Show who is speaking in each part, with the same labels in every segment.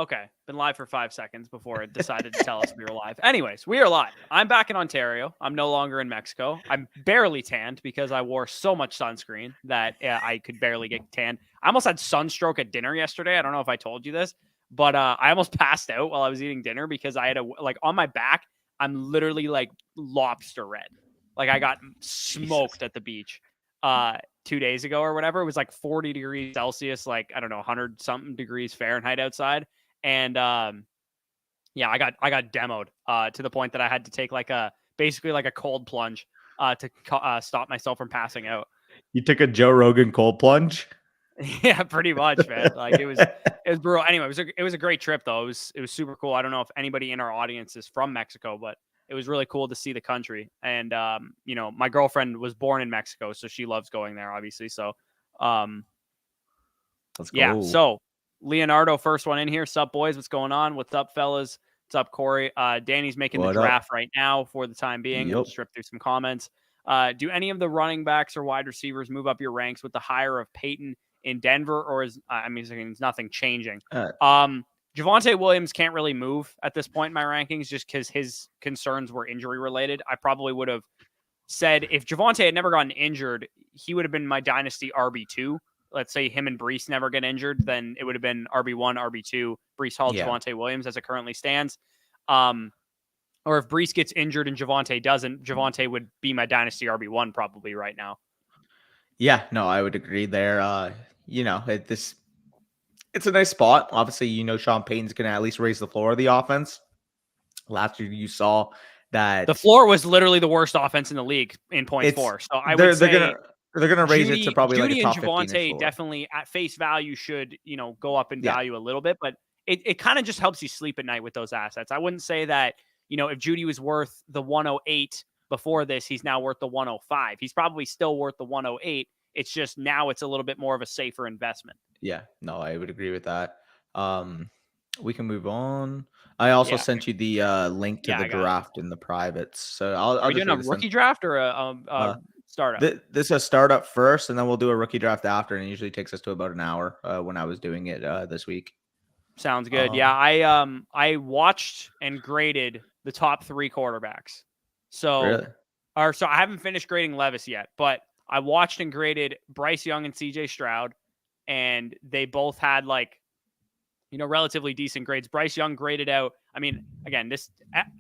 Speaker 1: Okay. Been live for 5 seconds before it decided to tell us we were live. Anyways, we are live. I'm back in Ontario. I'm no longer in Mexico. I'm barely tanned because I wore so much sunscreen that I could barely get tanned. I almost had sunstroke at dinner yesterday. I don't know if I told you this, but I almost passed out while I was eating dinner because I had on my back, I'm literally like lobster red. Like I got smoked at the beach 2 days ago or whatever. It was like 40 degrees Celsius, like, I don't know, 100 something degrees Fahrenheit outside. And yeah, I got demoed to the point that I had to take basically like a cold plunge to stop myself from passing out.
Speaker 2: You took a Joe Rogan cold plunge?
Speaker 1: Yeah, pretty much, man. Like it was brutal. Anyway, it was a great trip though. It was super cool. I don't know if anybody in our audience is from Mexico, but it was really cool to see the country. And you know, my girlfriend was born in Mexico, so she loves going there, obviously. So
Speaker 2: let's go.
Speaker 1: Yeah, so Leonardo, first one in here. Sup, boys? What's going on? What's up, fellas? What's up, Corey? Danny's making the draft right now for the time being. Yep. We'll strip through some comments. Do any of the running backs or wide receivers move up your ranks with the hire of Peyton in Denver, or is it's nothing changing? Javonte Williams can't really move at this point in my rankings just because his concerns were injury related. I probably would have said if Javonte had never gotten injured, he would have been my dynasty RB2. Let's say him and Breece never get injured, then it would have been RB1, RB2, Breece Hall, Javonte Williams as it currently stands. Or if Breece gets injured and Javonte doesn't, Javonte would be my dynasty RB1 probably right now.
Speaker 2: Yeah, no, I would agree there. You know, it's a nice spot. Obviously, you know, Sean Payton's going to at least raise the floor of the offense. Last year, you saw that
Speaker 1: the floor was literally the worst offense in the league in points for. So I would say
Speaker 2: they're gonna raise it to probably
Speaker 1: Judy
Speaker 2: like a top 15
Speaker 1: and Javonte definitely at face value should, you know, go up in value a little bit, but it kind of just helps you sleep at night with those assets. I wouldn't say that, you know, if Judy was worth the 108 before this, he's now worth the 105. He's probably still worth the 108. It's just now it's a little bit more of a safer investment.
Speaker 2: Yeah, no, I would agree with that. We can move on. I also sent you the link to the draft in the privates. So I'll
Speaker 1: just doing a rookie draft or a startup?
Speaker 2: This is a startup first, and then we'll do a rookie draft after, and it usually takes us to about an hour when I was doing it this week.
Speaker 1: Sounds good. I watched and graded the top 3 quarterbacks. So, so I haven't finished grading Levis yet, but I watched and graded Bryce Young and CJ Stroud, and they both had relatively decent grades. Bryce Young graded out. I mean, again,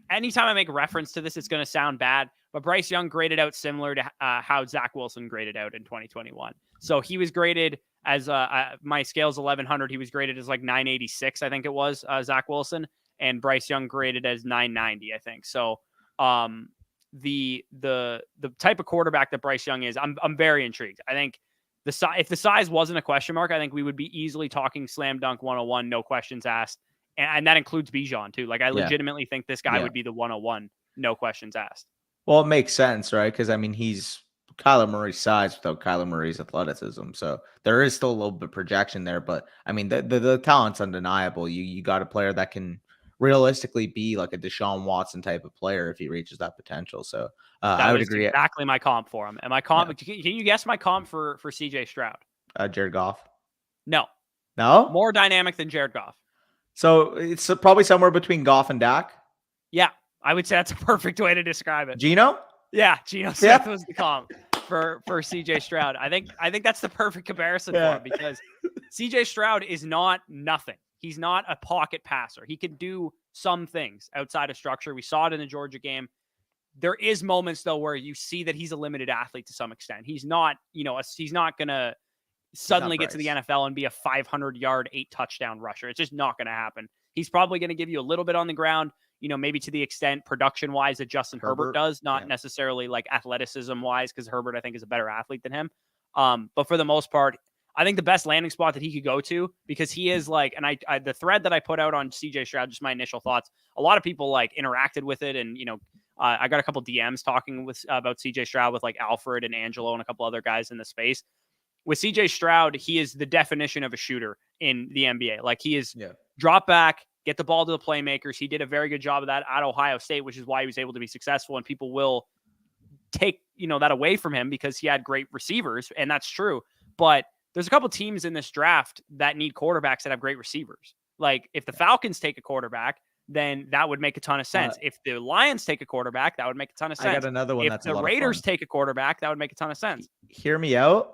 Speaker 1: anytime I make reference to this, it's going to sound bad, but Bryce Young graded out similar to how Zach Wilson graded out in 2021. So he was graded as my scale's 1100. He was graded as like 986, I think it was, Zach Wilson, and Bryce Young graded as 990, I think. So the type of quarterback that Bryce Young is, I'm very intrigued. I think if the size wasn't a question mark, I think we would be easily talking slam dunk 101, no questions asked. And that includes Bijan too. Like I legitimately think this guy would be the 101, no questions asked.
Speaker 2: Well, it makes sense, right? Because I mean, he's Kyler Murray's size without Kyler Murray's athleticism. So there is still a little bit of projection there, but I mean, the talent's undeniable. You got a player that can realistically be like a Deshaun Watson type of player if he reaches that potential. So I would agree.
Speaker 1: Exactly my comp for him. And my comp, can you guess my comp for CJ Stroud?
Speaker 2: Jared Goff.
Speaker 1: No. More dynamic than Jared Goff.
Speaker 2: So it's probably somewhere between Goff and Dak.
Speaker 1: Yeah, I would say that's a perfect way to describe it.
Speaker 2: Geno?
Speaker 1: Yeah, Geno Smith was the comp for CJ Stroud. I think that's the perfect comparison for him because CJ Stroud is not nothing. He's not a pocket passer. He can do some things outside of structure. We saw it in the Georgia game. There is moments though where you see that he's a limited athlete to some extent. He's not, he's not going to suddenly get to the NFL and be a 500-yard, 8-touchdown rusher. It's just not going to happen. He's probably going to give you a little bit on the ground, maybe to the extent production-wise that Justin Herbert does, not necessarily like athleticism-wise, because Herbert, I think, is a better athlete than him. But for the most part, I think the best landing spot that he could go to, because he is like, and I the thread that I put out on CJ Stroud, just my initial thoughts, a lot of people like interacted with it, and I got a couple DMs talking about CJ Stroud with like Alfred and Angelo and a couple other guys in the space. With CJ Stroud, he is the definition of a shooter in the NBA. Like he is drop back, get the ball to the playmakers. He did a very good job of that at Ohio State, which is why he was able to be successful. And people will take, that away from him because he had great receivers, and that's true. But there's a couple teams in this draft that need quarterbacks that have great receivers. Like if the Falcons take a quarterback, then that would make a ton of sense. If the Lions take a quarterback, that would make a ton of sense.
Speaker 2: I got another one
Speaker 1: If
Speaker 2: that's
Speaker 1: the
Speaker 2: a lot
Speaker 1: Raiders
Speaker 2: of fun.
Speaker 1: take a quarterback, that would make a ton of sense.
Speaker 2: Hear me out.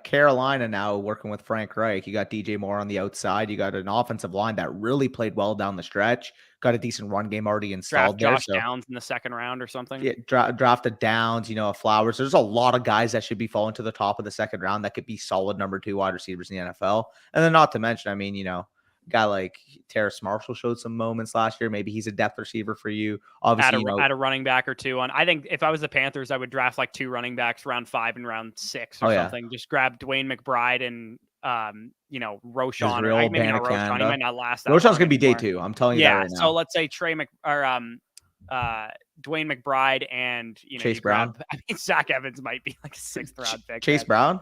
Speaker 2: Carolina now working with Frank Reich. You got DJ Moore on the outside. You got an offensive line that really played well down the stretch. Got a decent run game already installed
Speaker 1: Draft
Speaker 2: there.
Speaker 1: Josh Downs in the second round or something.
Speaker 2: Yeah, drafted Downs, Flowers. There's a lot of guys that should be falling to the top of the second round that could be solid number 2 wide receivers in the NFL. And then not to mention, guy like Terrace Marshall showed some moments last year. Maybe he's a depth receiver for you. Obviously,
Speaker 1: add a running back or two on. I think if I was the Panthers, I would draft like 2 running backs round 5 and round 6 or something. Just grab Dwayne McBride and Roschon. Or maybe not Roschon. He might not last that
Speaker 2: Roschon's
Speaker 1: long
Speaker 2: gonna be
Speaker 1: anymore.
Speaker 2: day 2. I'm telling you that right now.
Speaker 1: So let's say Dwayne McBride and
Speaker 2: Chase Brown.
Speaker 1: Zach Evans might be like a 6th round pick.
Speaker 2: Chase Brown.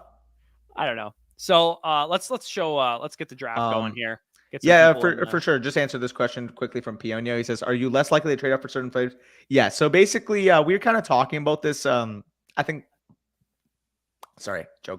Speaker 1: I don't know. So let's get the draft going here.
Speaker 2: For sure. Just answer this question quickly from Pionio. He says, are you less likely to trade up for certain players? Yeah. So basically, we were kind of talking about this. Joked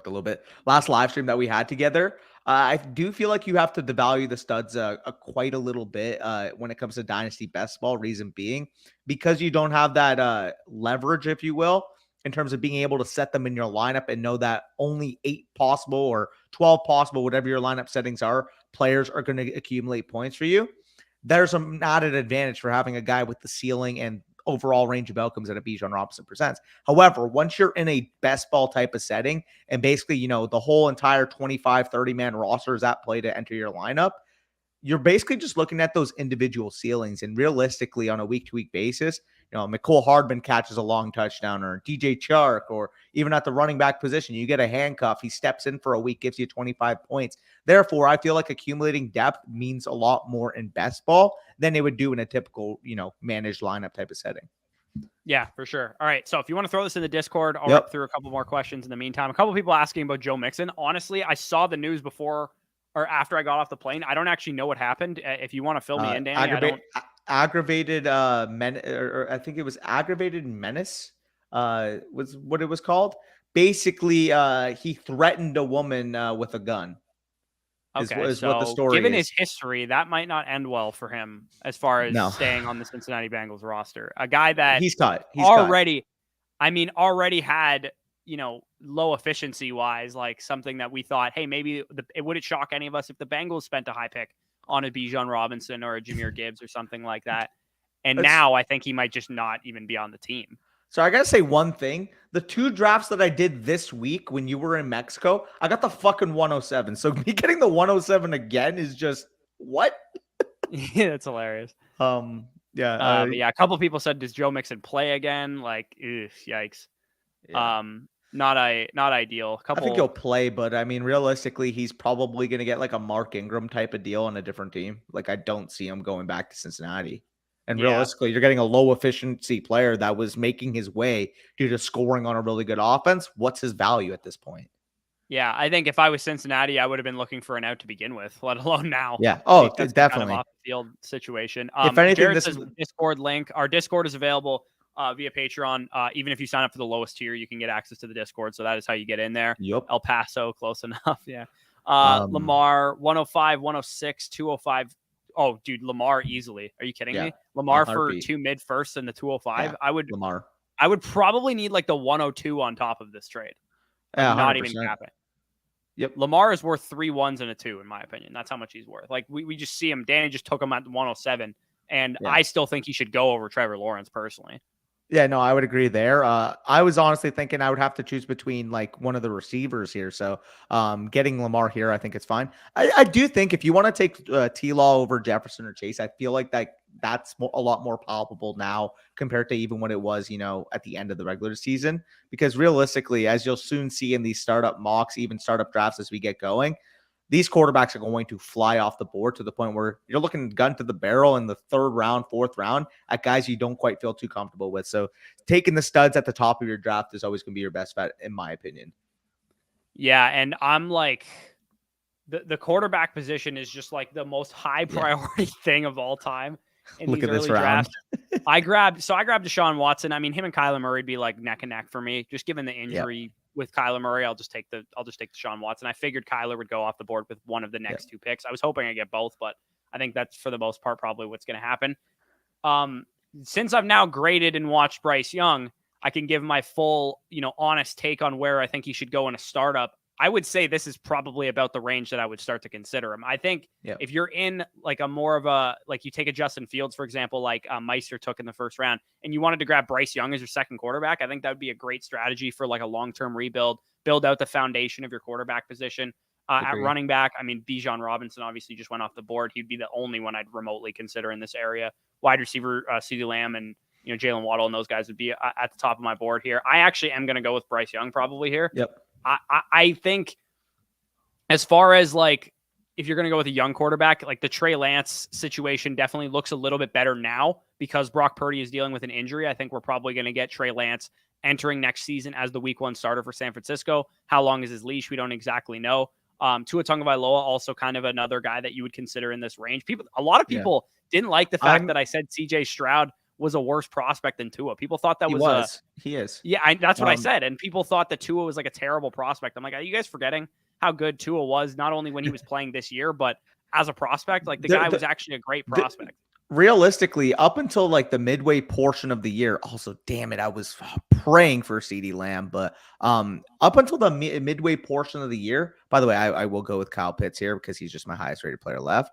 Speaker 2: a little bit. Last live stream that we had together. I do feel like you have to devalue the studs quite a little bit when it comes to Dynasty best ball. Reason being, because you don't have that leverage, if you will, in terms of being able to set them in your lineup and know that only 8 possible or 12 possible, whatever your lineup settings are, players are going to accumulate points for you. There's an added advantage for having a guy with the ceiling and overall range of outcomes that a Bijan Robinson presents. However, once you're in a best ball type of setting and basically, the whole entire 25, 30 man roster is at play to enter your lineup, you're basically just looking at those individual ceilings. And realistically, on a week-to-week basis, McCole Hardman catches a long touchdown, or DJ Chark, or even at the running back position, you get a handcuff. He steps in for a week, gives you 25 points. Therefore, I feel like accumulating depth means a lot more in best ball than it would do in a typical, managed lineup type of setting.
Speaker 1: Yeah, for sure. All right. So if you want to throw this in the Discord, I'll rip through a couple more questions in the meantime. A couple people asking about Joe Mixon. Honestly, I saw the news before or after I got off the plane. I don't actually know what happened. If you want to fill me in, Danny,
Speaker 2: aggravated I think it was aggravated menace was what it was called. Basically, he threatened a woman with a gun.
Speaker 1: Okay, so what the story given his history, that might not end well for him as far as staying on the Cincinnati Bengals roster. A guy that
Speaker 2: he's
Speaker 1: already had, low efficiency wise, like something that we thought, hey, maybe it wouldn't shock any of us if the Bengals spent a high pick on a Bijan Robinson or a Jahmyr Gibbs or something like that. And now I think he might just not even be on the team.
Speaker 2: So I got to say one thing. The 2 drafts that I did this week when you were in Mexico, I got the fucking 107. So me getting the 107 again is just what?
Speaker 1: Yeah, that's hilarious.
Speaker 2: Yeah.
Speaker 1: A couple people said, does Joe Mixon play again? Like, yikes. Yeah. Not ideal.
Speaker 2: I think he'll play, but realistically, he's probably going to get like a Mark Ingram type of deal on a different team. Like, I don't see him going back to Cincinnati. And realistically, you're getting a low efficiency player that was making his way due to scoring on a really good offense. What's his value at this point?
Speaker 1: Yeah, I think if I was Cincinnati, I would have been looking for an out to begin with, let alone now.
Speaker 2: Yeah. Oh, definitely.
Speaker 1: Kind of off the field situation.
Speaker 2: If anything,
Speaker 1: Jared says Discord link. Our Discord is available via Patreon. Even if you sign up for the lowest tier, you can get access to the Discord. So that is how you get in there.
Speaker 2: Yep.
Speaker 1: El Paso, close enough. Yeah. Lamar, 105, 106, 205. Oh, dude, Lamar easily. Are you kidding me? Lamar for 2 mid first and the 205.
Speaker 2: Yeah,
Speaker 1: I would probably need like the 102 on top of this trade.
Speaker 2: Yeah,
Speaker 1: not even cap it.
Speaker 2: Yep.
Speaker 1: Lamar is worth 3 1s and a 2, in my opinion. That's how much he's worth. Like we just see him. Danny just took him at 107, and I still think he should go over Trevor Lawrence personally.
Speaker 2: Yeah, no, I would agree there. I was honestly thinking I would have to choose between like one of the receivers here. So getting Lamar here, I think it's fine. I do think if you want to take T-Law over Jefferson or Chase, I feel like that's a lot more palpable now compared to even what it was, at the end of the regular season. Because realistically, as you'll soon see in these startup mocks, even startup drafts as we get going, these quarterbacks are going to fly off the board to the point where you're looking gun to the barrel in the 3rd round, 4th round at guys you don't quite feel too comfortable with. So taking the studs at the top of your draft is always going to be your best bet, in my opinion.
Speaker 1: Yeah, and I'm like, the quarterback position is just like the most high priority thing of all time in these early drafts. I grabbed Deshaun Watson. Him and Kyler Murray would be like neck and neck for me, just given the injury. With Kyler Murray, I'll just take Deshaun Watson. I figured Kyler would go off the board with one of the next 2 picks. I was hoping I get both, but I think that's for the most part probably what's going to happen. Since I've now graded and watched Bryce Young, I can give my full, honest take on where I think he should go in a startup. I would say this is probably about the range that I would start to consider him. I think if you're in like a more of a, like you take a Justin Fields, for example, like Meister took in the first round, and you wanted to grab Bryce Young as your second quarterback, I think that would be a great strategy for like a long-term rebuild, build out the foundation of your quarterback position. At running back, I mean, Bijan Robinson obviously just went off the board. He'd be the only one I'd remotely consider in this area. Wide receiver, CeeDee Lamb and Jalen Waddle and those guys would be at the top of my board here. I actually am going to go with Bryce Young probably here.
Speaker 2: Yep.
Speaker 1: I think as far as like if you're going to go with a young quarterback, like the Trey Lance situation definitely looks a little bit better now because Brock Purdy is dealing with an injury. I think we're probably going to get Trey Lance entering next season as the week 1 starter for San Francisco. How long is his leash? We don't exactly know. Tua Tagovailoa, also kind of another guy that you would consider in this range. A lot of people didn't like the fact that I said CJ Stroud was a worse prospect than Tua. People thought that
Speaker 2: he is.
Speaker 1: Yeah, that's what I said. And people thought that Tua was like a terrible prospect. I'm like, are you guys forgetting how good Tua was, not only when he was playing this year, but as a prospect? Like the guy was actually a great prospect.
Speaker 2: Realistically, up until like the midway portion of the year, also, damn it, I was praying for CeeDee Lamb, but up until the midway portion of the year, by the way, I will go with Kyle Pitts here because he's just my highest rated player left.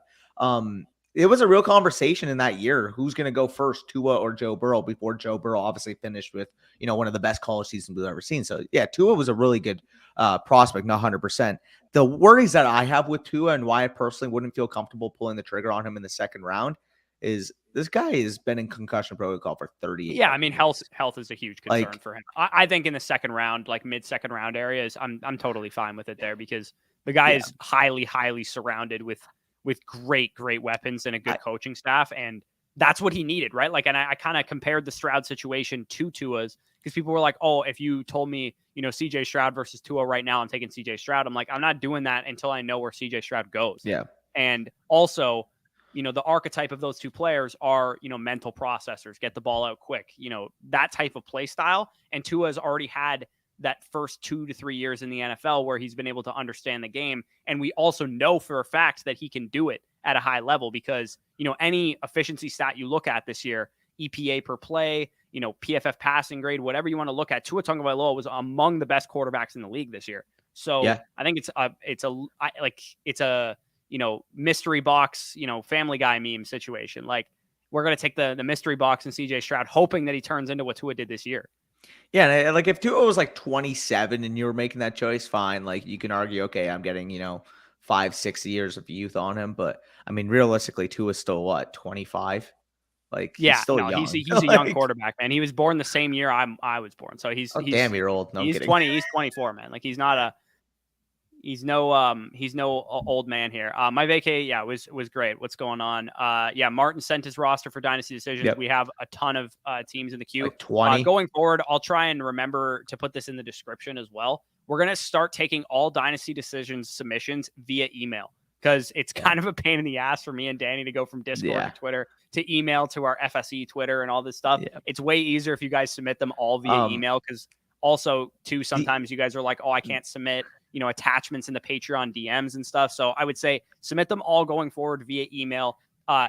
Speaker 2: It was a real conversation in that year. Who's going to go first, Tua or Joe Burrow, before Joe Burrow obviously finished with, one of the best college seasons we've ever seen. So yeah, Tua was a really good prospect, not 100%. The worries that I have with Tua and why I personally wouldn't feel comfortable pulling the trigger on him in the second round is this guy has been in concussion protocol for 38.
Speaker 1: Yeah, I mean, health is a huge concern for him. I think in the second round, like mid-second round areas, I'm totally fine with it there because the guy is highly, highly surrounded with great weapons and a good coaching staff, and that's what he needed, right? Like, and I kind of compared the Stroud situation to Tua's because people were like, "Oh, if you told me, CJ Stroud versus Tua right now, I'm taking CJ Stroud." I'm like, I'm not doing that until I know where CJ Stroud goes.
Speaker 2: Yeah,
Speaker 1: and also, the archetype of those two players are, mental processors, get the ball out quick, that type of play style. And Tua has already had that first 2 to 3 years in the NFL where he's been able to understand the game. And we also know for a fact that he can do it at a high level because, any efficiency stat you look at this year, EPA per play, PFF passing grade, whatever you want to look at, Tua Tagovailoa was among the best quarterbacks in the league this year. So I think it's a mystery box, Family Guy meme situation. Like we're going to take the mystery box and CJ Stroud, hoping that he turns into what Tua did this year.
Speaker 2: Yeah. And like if Tua was like 27 and you were making that choice, fine. Like you can argue, okay, I'm getting, 5-6 years of youth on him. But I mean, realistically, Tua is still what, 25? Like he's still young.
Speaker 1: He's a young quarterback, man. He was born the same year I was born. So he's
Speaker 2: damn, you're old. No,
Speaker 1: he's
Speaker 2: kidding.
Speaker 1: 20, he's 24, man. Like he's no old man here. My vacay, was great. What's going on? Martin sent his roster for Dynasty Decisions.
Speaker 2: Yep.
Speaker 1: We have a ton of teams in the queue.
Speaker 2: Like 20.
Speaker 1: Going forward, I'll try and remember to put this in the description as well. We're going to start taking all Dynasty Decisions submissions via email because it's kind of a pain in the ass for me and Danny to go from Discord to Twitter to email to our FSE Twitter and all this stuff. Yeah. It's way easier if you guys submit them all via email because also, too, sometimes you guys are like, oh, I can't submit attachments in the Patreon DMs and stuff. So I would say submit them all going forward via email.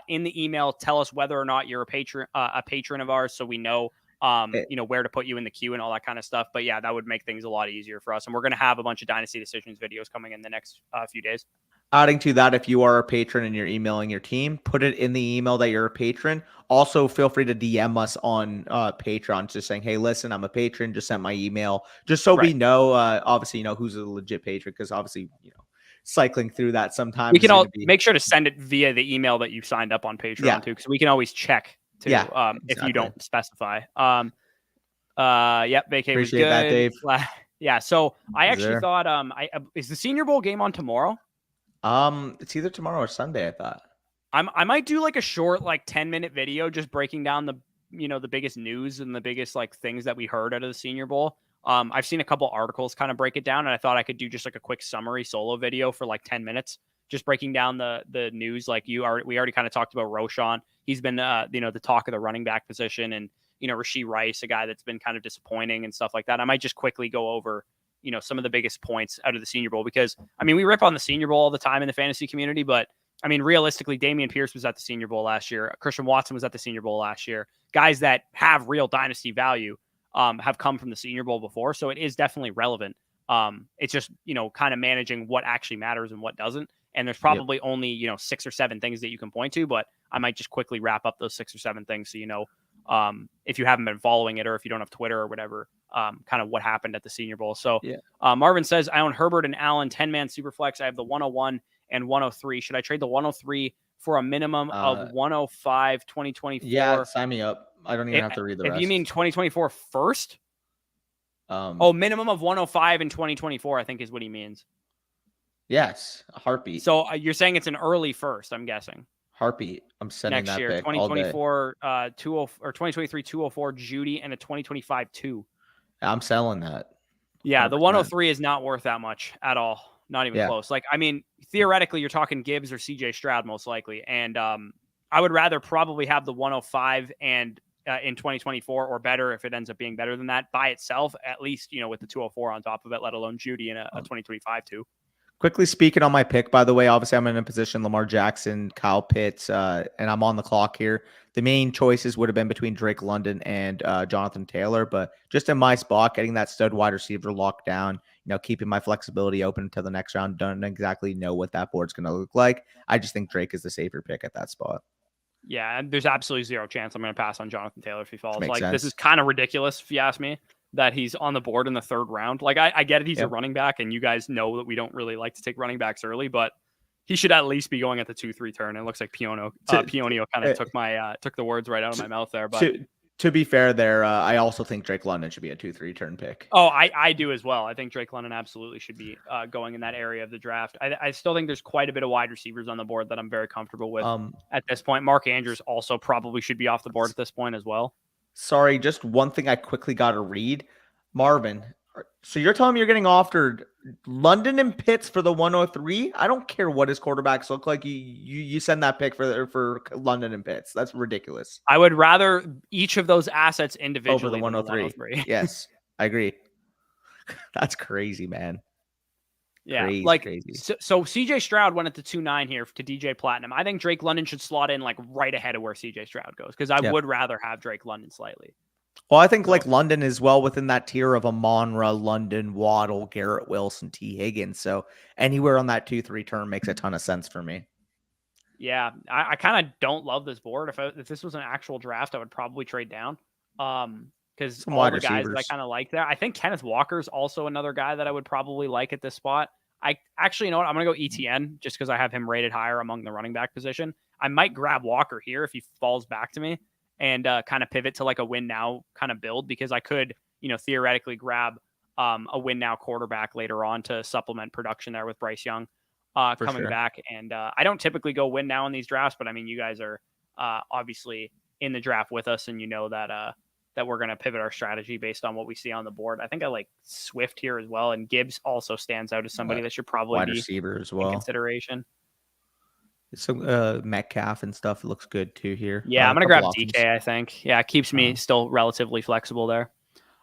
Speaker 1: In the email, tell us whether or not you're a patron of ours, so we know where to put you in the queue and all that kind of stuff. But yeah, that would make things a lot easier for us. And we're going to have a bunch of Dynasty Decisions videos coming in the next few days.
Speaker 2: Adding to that, if you are a patron and you're emailing your team, put it in the email that you're a patron. Also, feel free to DM us on Patreon, just saying, hey, listen, I'm a patron, just sent my email, just so we know, obviously, who's a legit patron, because obviously, cycling through that sometimes.
Speaker 1: We can all make sure to send it via the email that you signed up on Patreon too, because we can always check too, if you don't specify. Vacay
Speaker 2: Appreciate
Speaker 1: was good.
Speaker 2: That, Dave.
Speaker 1: Yeah, so I actually thought, is the Senior Bowl game on tomorrow?
Speaker 2: It's either tomorrow or Sunday, I thought.
Speaker 1: I might do like a short 10-minute video just breaking down the biggest news and the biggest things that we heard out of the Senior Bowl. I've seen a couple articles kind of break it down, and I thought I could do just a quick summary solo video for 10 minutes, just breaking down the news. We already kind of talked about Roschon. He's been the talk of the running back position, and Rashee Rice, a guy that's been kind of disappointing and stuff like that. I might just quickly go over some of the biggest points out of the Senior Bowl, because I mean, we rip on the Senior Bowl all the time in the fantasy community, but I mean, realistically, Dameon Pierce was at the Senior Bowl last year. Christian Watson was at the Senior Bowl last year. Guys that have real dynasty value have come from the Senior Bowl before, so it is definitely relevant. It's just, kind of managing what actually matters and what doesn't. And there's probably only, 6 or 7 things that you can point to, but I might just quickly wrap up those 6 or 7 things so if you haven't been following it or if you don't have Twitter or whatever, kind of what happened at the Senior Bowl. So Marvin says, I own Herbert and Allen, 10-man Superflex. I have the 101 and 103. Should I trade the 103 for a minimum of 105 2024?
Speaker 2: Yeah, sign me up. I don't even have to read the rest.
Speaker 1: If you mean 2024 first? Minimum of 105 in 2024, I think is what he means.
Speaker 2: Yes, a heartbeat.
Speaker 1: So you're saying it's an early first, I'm guessing.
Speaker 2: Heartbeat. I'm sending
Speaker 1: next
Speaker 2: that
Speaker 1: year,
Speaker 2: pick
Speaker 1: 2024, 20 or 2023 204 Judy and a 2025 2.
Speaker 2: I'm selling that.
Speaker 1: Yeah,
Speaker 2: 100%.
Speaker 1: the 103 is not worth that much at all. Not even close. Like, I mean, theoretically, you're talking Gibbs or CJ Stroud most likely, and I would rather probably have the 105 and in 2024 or better if it ends up being better than that by itself, at least with the 204 on top of it, let alone Judy and a 2025 too.
Speaker 2: Quickly speaking on my pick, by the way, obviously I'm in a position Lamar Jackson, Kyle Pitts, and I'm on the clock here. The main choices would have been between Drake London and Jonathan Taylor, but just in my spot, getting that stud wide receiver locked down, keeping my flexibility open until the next round, don't exactly know what that board's going to look like. I just think Drake is the safer pick at that spot.
Speaker 1: Yeah, and there's absolutely zero chance I'm going to pass on Jonathan Taylor if he falls. Like,
Speaker 2: sense.
Speaker 1: This is kind of ridiculous if you ask me, that he's on the board in the 3rd round. Like, I get it, he's a running back, and you guys know that we don't really like to take running backs early, but he should at least be going at the 2-3 turn. It looks like Pionio kind of took the words right out of my mouth there. But
Speaker 2: to be fair there, I also think Drake London should be a 2-3 turn pick.
Speaker 1: Oh, I do as well. I think Drake London absolutely should be going in that area of the draft. I still think there's quite a bit of wide receivers on the board that I'm very comfortable with at this point. Mark Andrews also probably should be off the board at this point as well.
Speaker 2: Sorry, just one thing I quickly got to read. Marvin, so you're telling me you're getting offered London and Pitts for the 103? I don't care what his quarterbacks look like. You send that pick for London and Pitts. That's ridiculous.
Speaker 1: I would rather each of those assets individually
Speaker 2: over the 103. Yes, I agree. That's crazy, man.
Speaker 1: Yeah,
Speaker 2: crazy.
Speaker 1: So CJ Stroud went at the 2-9 here to DJ Platinum. I think Drake London should slot in like right ahead of where CJ Stroud goes because I would rather have Drake London slightly.
Speaker 2: Well, I think like London is well within that tier of Amon-Ra, London, Waddle, Garrett Wilson, T. Higgins. So anywhere on that 2-3 turn makes a ton of sense for me.
Speaker 1: Yeah, I kind of don't love this board. If this was an actual draft, I would probably trade down. Because all the guys that I kind of like there. I think Kenneth Walker's also another guy that I would probably like at this spot. I actually, you know what? I'm going to go ETN just because I have him rated higher among the running back position. I might grab Walker here if he falls back to me and kind of pivot to like a win now kind of build because I could, theoretically grab a win now quarterback later on to supplement production there with Bryce Young coming back. And I don't typically go win now in these drafts, but I mean, you guys are obviously in the draft with us and that we're going to pivot our strategy based on what we see on the board. I think I like Swift here as well. And Gibbs also stands out as somebody that should probably be
Speaker 2: receiver as well
Speaker 1: in consideration.
Speaker 2: So Metcalf and stuff looks good too here.
Speaker 1: Yeah, I'm going to grab DK, I think. Yeah, it keeps me still relatively flexible there.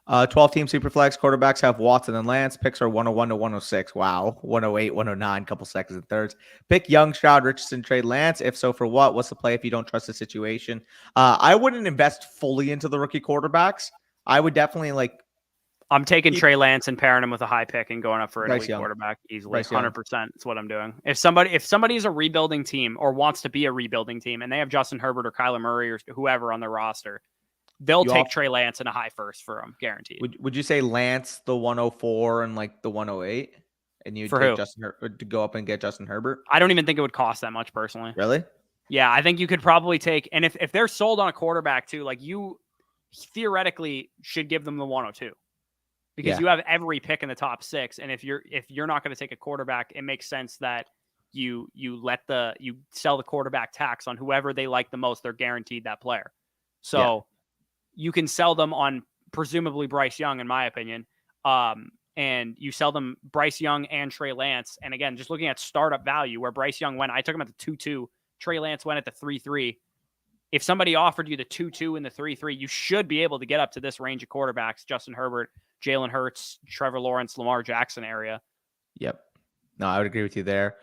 Speaker 2: 12-team Superflex quarterbacks have Watson and Lance. Picks are 101 to 106. Wow. 108, 109, couple seconds and thirds. Pick Young, Stroud, Richardson, trade Lance. If so, for what? What's the play if you don't trust the situation? I wouldn't invest fully into the rookie quarterbacks. I would definitely
Speaker 1: I'm taking Trey Lance and pairing him with a high pick and going up for an elite quarterback easily. 100%. That's what I'm doing. If somebody is a rebuilding team or wants to be a rebuilding team and they have Justin Herbert or Kyler Murray or whoever on their roster, they'll take Trey Lance and a high first for him, guaranteed.
Speaker 2: Would you say Lance the 104 and like the 108, and you take Justin to go up and get Justin Herbert?
Speaker 1: I don't even think it would cost that much personally.
Speaker 2: Really?
Speaker 1: Yeah, I think you could probably take, and if they're sold on a quarterback too, like you theoretically should give them the 102 because you have every pick in the top 6, and if you're not going to take a quarterback, it makes sense that you sell the quarterback tax on whoever they like the most. They're guaranteed that player, so. You can sell them on presumably Bryce Young, in my opinion. And you sell them Bryce Young and Trey Lance. And again, just looking at startup value where Bryce Young went, I took him at the 2-2. Trey Lance went at the 3-3. If somebody offered you the 2-2 and the 3-3, you should be able to get up to this range of quarterbacks, Justin Herbert, Jalen Hurts, Trevor Lawrence, Lamar Jackson area.
Speaker 2: Yep. No, I would agree with you there.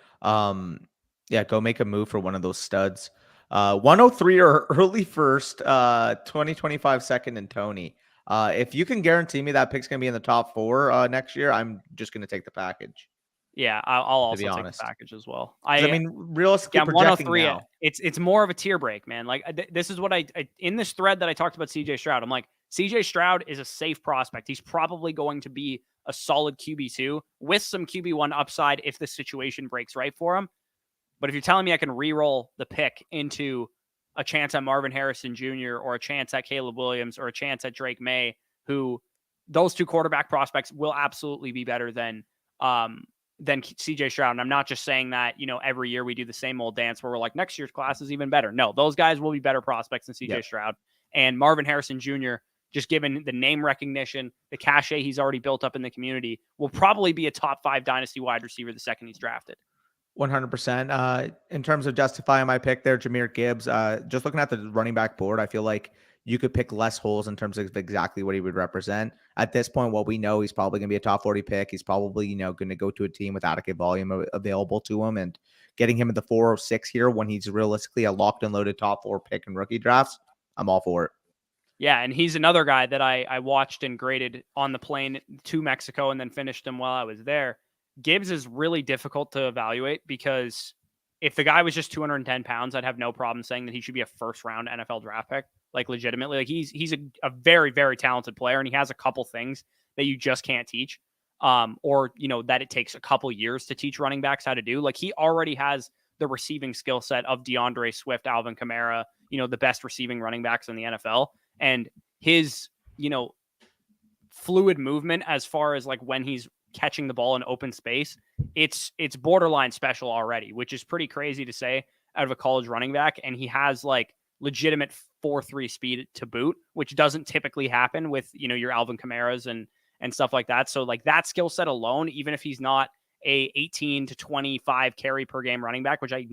Speaker 2: Yeah, go make a move for one of those studs. 103 or early first, 2025 second, and Tony. If you can guarantee me that pick's gonna be in the top 4 next year, I'm just gonna take the package.
Speaker 1: Yeah, I'll
Speaker 2: To be
Speaker 1: also take the
Speaker 2: honest,
Speaker 1: package as well.
Speaker 2: 'cause I mean, realistically,
Speaker 1: Yeah, I'm
Speaker 2: projecting
Speaker 1: 103.
Speaker 2: now.
Speaker 1: It's more of a tier break, man. Like this is what I in this thread that I talked about CJ Stroud. I'm like, CJ Stroud is a safe prospect. He's probably going to be a solid QB2 with some QB1 upside if the situation breaks right for him. But if you're telling me I can re-roll the pick into a chance at Marvin Harrison Jr. or a chance at Caleb Williams or a chance at Drake May, who those two quarterback prospects will absolutely be better than CJ Stroud. And I'm not just saying that, every year we do the same old dance where we're like, next year's class is even better. No, those guys will be better prospects than CJ Stroud. And Marvin Harrison Jr., just given the name recognition, the cachet he's already built up in the community, will probably be a top 5 dynasty wide receiver the second he's drafted.
Speaker 2: 100%. In terms of justifying my pick there, Jahmyr Gibbs, just looking at the running back board, I feel like you could pick less holes in terms of exactly what he would represent. At this point, what we know, he's probably going to be a top 40 pick. He's probably, going to go to a team with adequate volume available to him, and getting him at the 406 here when he's realistically a locked and loaded top 4 pick in rookie drafts, I'm all for it.
Speaker 1: Yeah, and he's another guy that I watched and graded on the plane to Mexico and then finished him while I was there. Gibbs is really difficult to evaluate because if the guy was just 210 pounds, I'd have no problem saying that he should be a first-round NFL draft pick, like legitimately. Like he's a very, very talented player, and he has a couple things that you just can't teach, or that it takes a couple years to teach running backs how to do. Like he already has the receiving skill set of DeAndre Swift, Alvin Kamara, the best receiving running backs in the NFL. And his, fluid movement as far as like when he's catching the ball in open space, it's borderline special already, which is pretty crazy to say out of a college running back. And he has like legitimate 4.3 speed to boot, which doesn't typically happen with, your Alvin Kamaras and stuff like that. So like that skill set alone, even if he's not a 18 to 25 carry per game running back, which I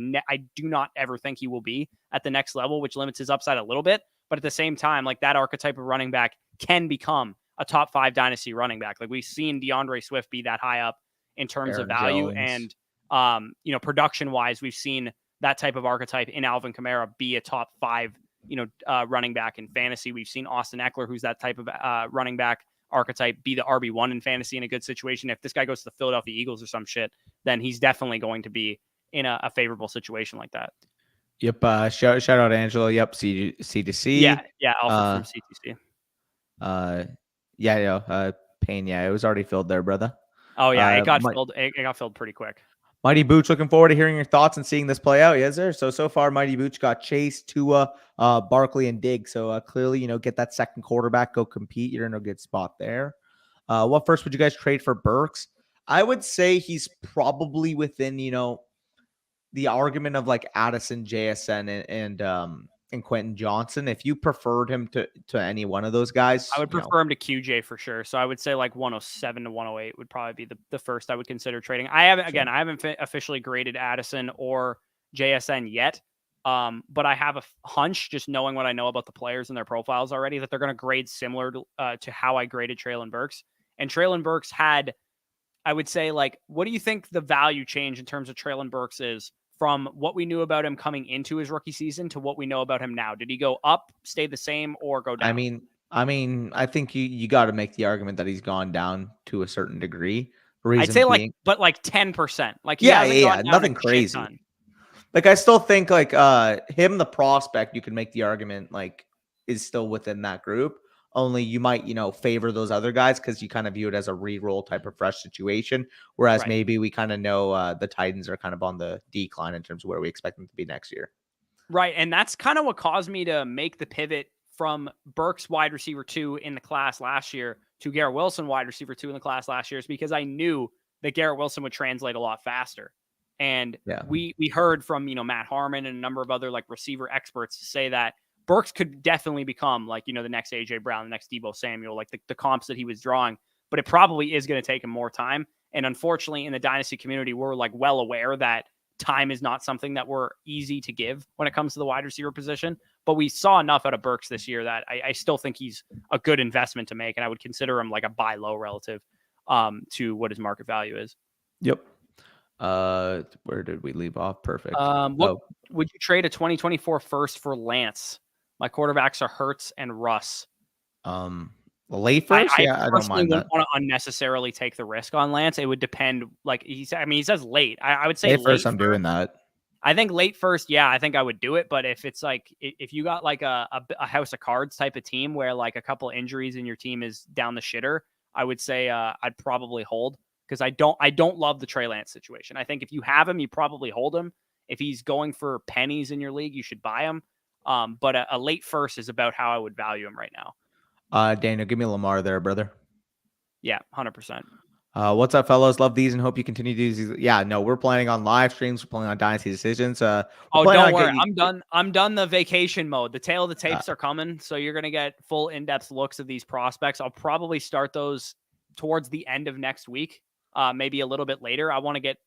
Speaker 1: do not ever think he will be at the next level, which limits his upside a little bit. But at the same time, like that archetype of running back can become a top 5 dynasty running back. Like we've seen DeAndre Swift be that high up in terms
Speaker 2: Aaron
Speaker 1: of value.
Speaker 2: Jones.
Speaker 1: And, production wise, we've seen that type of archetype in Alvin Kamara be a top 5, running back in fantasy. We've seen Austin Eckler, who's that type of running back archetype, be the RB1 in fantasy in a good situation. If this guy goes to the Philadelphia Eagles or some shit, then he's definitely going to be in a favorable situation like that.
Speaker 2: Yep. Shout out Angela. Yep. C2C.
Speaker 1: Yeah. Alfred from CTC.
Speaker 2: Payne. Yeah, it was already filled there, brother.
Speaker 1: Oh yeah, it got filled. It got filled pretty quick.
Speaker 2: Mighty Booch, looking forward to hearing your thoughts and seeing this play out. Yes, sir. So far, Mighty Booch got Chase, Tua, Barkley, and Diggs. So clearly, get that second quarterback, go compete. You're in a good spot there. What first would you guys trade for Burks? I would say he's probably within, the argument of like Addison, JSN, and Quentin Johnson. If you preferred him to any one of those guys,
Speaker 1: I would prefer him to QJ for sure. So I would say like 107 to 108 would probably be the first I would consider trading. I haven't officially graded Addison or JSN yet. But I have a hunch, just knowing what I know about the players and their profiles already, that they're going to grade similar to how I graded Treylon Burks. And Treylon Burks had, I would say, like, what do you think the value change in terms of Treylon Burks is from what we knew about him coming into his rookie season to what we know about him now? Did he go up, stay the same, or go down?
Speaker 2: I mean, I think you got to make the argument that he's gone down to a certain degree.
Speaker 1: I'd say like 10%. Like,
Speaker 2: nothing crazy. Like, I still think like him, the prospect, you can make the argument like is still within that group. Only you might, favor those other guys because you kind of view it as a re-roll type of fresh situation. Whereas maybe we kind of know the Titans are kind of on the decline in terms of where we expect them to be next year.
Speaker 1: Right. And that's kind of what caused me to make the pivot from Burks wide receiver 2 in the class last year to Garrett Wilson wide receiver 2 in the class last year, is because I knew that Garrett Wilson would translate a lot faster. And we heard from, Matt Harmon and a number of other like receiver experts say that Burks could definitely become like, the next AJ Brown, the next Deebo Samuel, like the comps that he was drawing, but it probably is going to take him more time. And unfortunately in the dynasty community, we're like well aware that time is not something that we're easy to give when it comes to the wide receiver position, but we saw enough out of Burks this year that I still think he's a good investment to make. And I would consider him like a buy low relative to what his market value is.
Speaker 2: Yep. Where did we leave off? Perfect.
Speaker 1: What would you trade a 2024 first for Lance? My quarterbacks are Hurts and Russ.
Speaker 2: Late first?
Speaker 1: I
Speaker 2: Yeah, I don't
Speaker 1: personally
Speaker 2: mind
Speaker 1: wouldn't
Speaker 2: that.
Speaker 1: want to unnecessarily take the risk on Lance. It would depend. Like he said, I mean, he says late. I would say
Speaker 2: Late first,
Speaker 1: late
Speaker 2: I'm doing that.
Speaker 1: I think late first, yeah, I think I would do it. But if it's like if you got like a house of cards type of team where like a couple injuries and your team is down the shitter, I would say I'd probably hold because I don't love the Trey Lance situation. I think if you have him, you probably hold him. If he's going for pennies in your league, you should buy him. But a late first is about how I would value him right now.
Speaker 2: Daniel, give me Lamar there, brother.
Speaker 1: Yeah, 100%.
Speaker 2: What's up, fellows? Love these and hope you continue to do these. Yeah, no, we're planning on live streams. We're planning on Dynasty decisions.
Speaker 1: Oh, don't worry. I'm done. I'm done the vacation mode. The tail of the tapes are coming. So you're going to get full in-depth looks of these prospects. I'll probably start those towards the end of next week, maybe a little bit later. I want to get,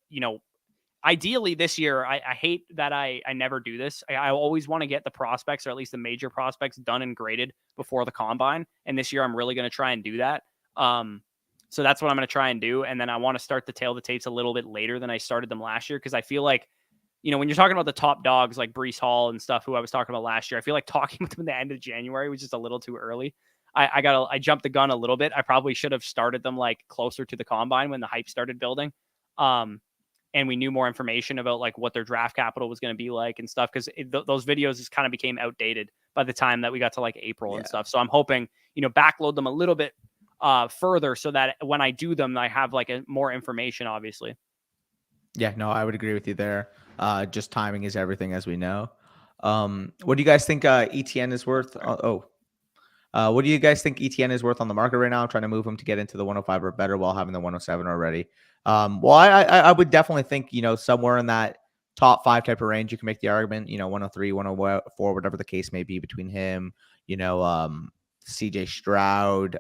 Speaker 1: ideally this year, I hate that I never do this. I always want to get the prospects, or at least the major prospects, done and graded before the combine. And this year I'm really going to try and do that. So that's what I'm going to try and do. And then I want to start the tail of the tapes a little bit later than I started them last year. Cause I feel like, when you're talking about the top dogs like Breece Hall and stuff, who I was talking about last year, I feel like talking with them in the end of January was just a little too early. I jumped the gun a little bit. I probably should have started them like closer to the combine when the hype started building. And we knew more information about like what their draft capital was going to be like and stuff. Cause those videos just kind of became outdated by the time that we got to like April and stuff. So I'm hoping, backload them a little bit further so that when I do them, I have like more information, obviously.
Speaker 2: Yeah, no, I would agree with you there. Just timing is everything, as we know. What do you guys think ETN is worth? What do you guys think ETN is worth on the market right now? I'm trying to move him to get into the 105 or better while having the 107 already. Well, I would definitely think, somewhere in that top 5 type of range, you can make the argument, 103, 104, whatever the case may be between him, CJ Stroud,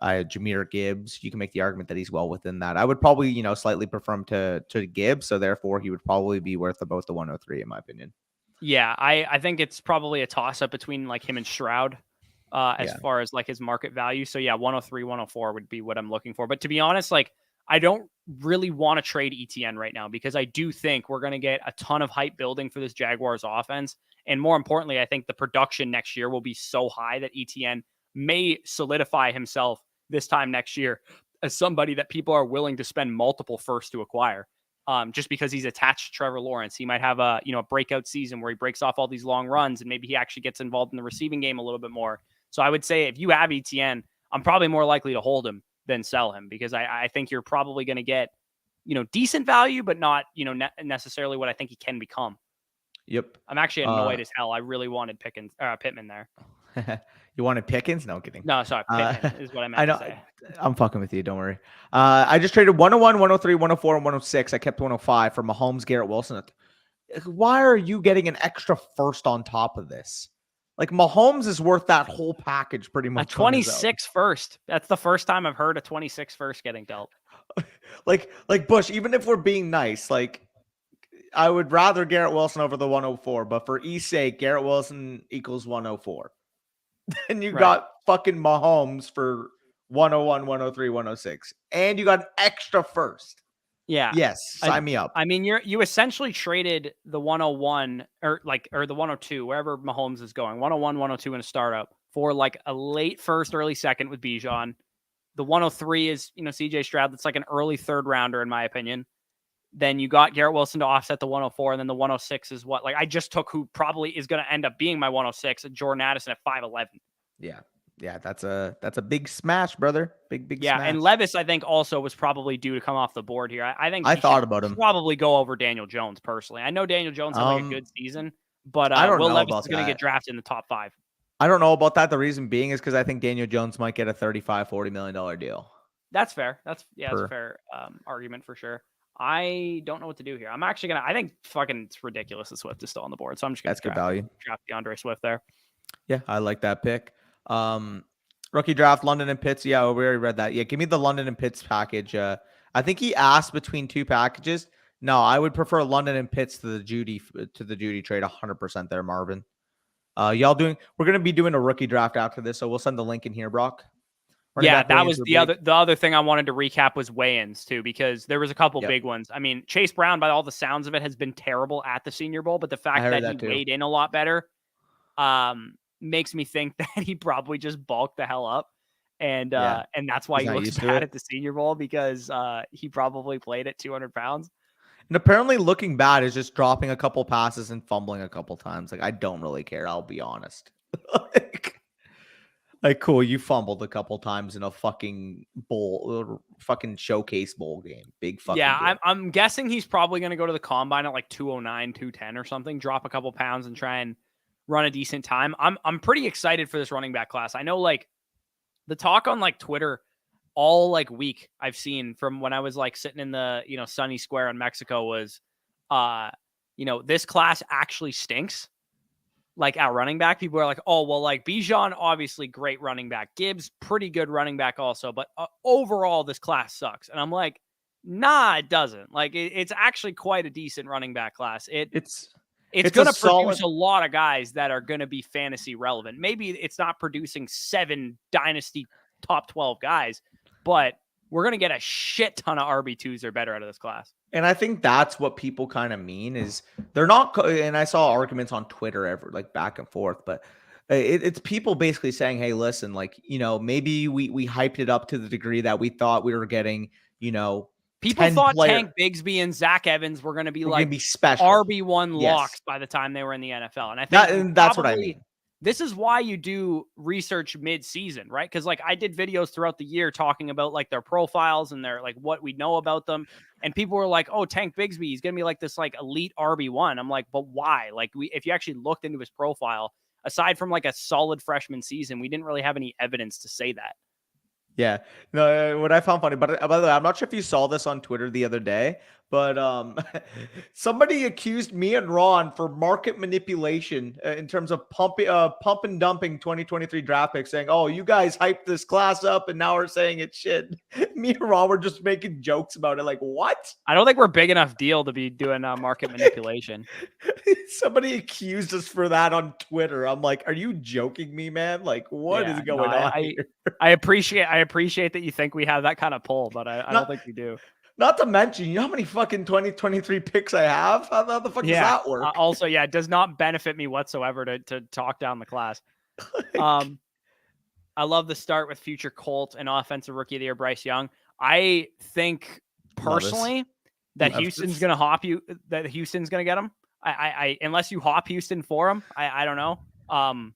Speaker 2: jahmyr Gibbs. You can make the argument that he's well within that. I would probably, slightly prefer him to Gibbs. So therefore he would probably be worth about the 103 in my opinion.
Speaker 1: Yeah. I think it's probably a toss up between like him and Stroud. As far as like his market value. So yeah, 103, 104 would be what I'm looking for. But to be honest, like I don't really want to trade ETN right now because I do think we're going to get a ton of hype building for this Jaguars offense. And more importantly, I think the production next year will be so high that ETN may solidify himself this time next year as somebody that people are willing to spend multiple firsts to acquire. Just because he's attached to Trevor Lawrence. He might have a breakout season where he breaks off all these long runs and maybe he actually gets involved in the receiving game a little bit more. So I would say if you have ETN, I'm probably more likely to hold him than sell him because I think you're probably going to get, decent value, but not, necessarily what I think he can become.
Speaker 2: Yep.
Speaker 1: I'm actually annoyed as hell. I really wanted Pittman there.
Speaker 2: You wanted Pickens? No, I'm kidding.
Speaker 1: No, sorry. Pittman is what I meant to say.
Speaker 2: I'm fucking with you. Don't worry. I just traded 101, 103, 104, and 106. I kept 105 for Mahomes, Garrett Wilson. Why are you getting an extra first on top of this? Like Mahomes is worth that whole package pretty much.
Speaker 1: A 26 first. That's the first time I've heard a 26 first getting dealt.
Speaker 2: like Bush, even if we're being nice, like I would rather Garrett Wilson over the 104, but for E's sake, Garrett Wilson equals 104. Then you got fucking Mahomes for 101, 103, 106. And you got an extra first.
Speaker 1: Yeah.
Speaker 2: Yes. Sign me up.
Speaker 1: I mean, you essentially traded the 101 or the 102, wherever Mahomes is going, 101, 102 in a startup for like a late first, early second with Bijan. The 103 is, CJ Stroud. That's like an early third rounder, in my opinion. Then you got Garrett Wilson to offset the 104. And then the 106 is what, like I just took who probably is going to end up being my 106, Jordan Addison at 5'11.
Speaker 2: Yeah. Yeah, that's a big smash, brother. Big
Speaker 1: yeah,
Speaker 2: smash.
Speaker 1: And Levis, I think, also was probably due to come off the board here. I think
Speaker 2: I thought about him.
Speaker 1: Probably go over Daniel Jones personally. I know Daniel Jones had like a good season, but Will Levis is going to get drafted in the top 5.
Speaker 2: I don't know about that. The reason being is because I think Daniel Jones might get a $35-40 million deal.
Speaker 1: That's fair. That's a fair argument for sure. I don't know what to do here. I'm actually I think fucking it's ridiculous that Swift is still on the board, so I'm just going to
Speaker 2: good value.
Speaker 1: Draft DeAndre Swift there.
Speaker 2: Yeah, I like that pick. Rookie draft, London and Pitts. Yeah, we already read that. Yeah, give me the London and Pitts package. I think he asked between 2 packages. No, I would prefer London and Pitts to the Judy trade 100% there, Marvin. We're going to be doing a rookie draft after this, so we'll send the link in here, Brock.
Speaker 1: Yeah, that was the other thing I wanted to recap was weigh-ins too, because there was a couple big ones. I mean, Chase Brown, by all the sounds of it, has been terrible at the Senior Bowl, but the fact that he weighed in a lot better makes me think that he probably just bulked the hell up. And that's why he looks bad at the Senior Bowl, because he probably played at 200 pounds.
Speaker 2: And apparently looking bad is just dropping a couple passes and fumbling a couple times. Like, I don't really care. I'll be honest. Like, cool, you fumbled a couple times in a fucking fucking showcase bowl game. Big fucking deal.
Speaker 1: I'm guessing he's probably going to go to the combine at like 209, 210 or something, drop a couple pounds and try and run a decent time. I'm pretty excited for this running back class. I know, like, the talk on like Twitter all like week I've seen from when I was like sitting in the, Sunny Square in Mexico was, this class actually stinks. Like, our running back, people are like, oh, well, like Bijan, obviously great running back. Gibbs, pretty good running back also. But overall, this class sucks. And I'm like, nah, it doesn't. Like, it's actually quite a decent running back class. It's going to produce a lot of guys that are going to be fantasy relevant. Maybe it's not producing 7 Dynasty top 12 guys, but we're going to get a shit ton of RB2s or better out of this class.
Speaker 2: And I think that's what people kind of mean is they're not, and I saw arguments on Twitter like back and forth, but it's people basically saying, hey, listen, like, maybe we hyped it up to the degree that we thought we were getting,
Speaker 1: people thought Tank Bigsby and Zach Evans were going to be special RB1 locks by the time they were in the NFL. And I think
Speaker 2: that's what I mean.
Speaker 1: This is why you do research mid-season, right? Because like I did videos throughout the year talking about like their profiles and their like what we know about them. And people were like, oh, Tank Bigsby, he's going to be like this like elite RB1. I'm like, but why? Like if you actually looked into his profile, aside from like a solid freshman season, we didn't really have any evidence to say that.
Speaker 2: Yeah. No, what I found funny, but by the way, I'm not sure if you saw this on Twitter the other day, but somebody accused me and Ron for market manipulation in terms of pump and dumping 2023 draft picks, saying, oh, you guys hyped this class up and now we're saying it's shit. Me and Ron were just making jokes about it. Like, what?
Speaker 1: I don't think we're a big enough deal to be doing market manipulation.
Speaker 2: Somebody accused us for that on Twitter. I'm like, are you joking me, man? Like, what is going on here?
Speaker 1: I appreciate that you think we have that kind of pull, but I don't think we do.
Speaker 2: Not to mention, you know how many fucking 2023 picks I have? How the fuck does that work?
Speaker 1: Also, it does not benefit me whatsoever to talk down the class. I love the start with future Colt and offensive rookie of the year, Bryce Young. I think personally that Houston's going to hop you, that Houston's going to get him. I unless you hop Houston for him, I don't know.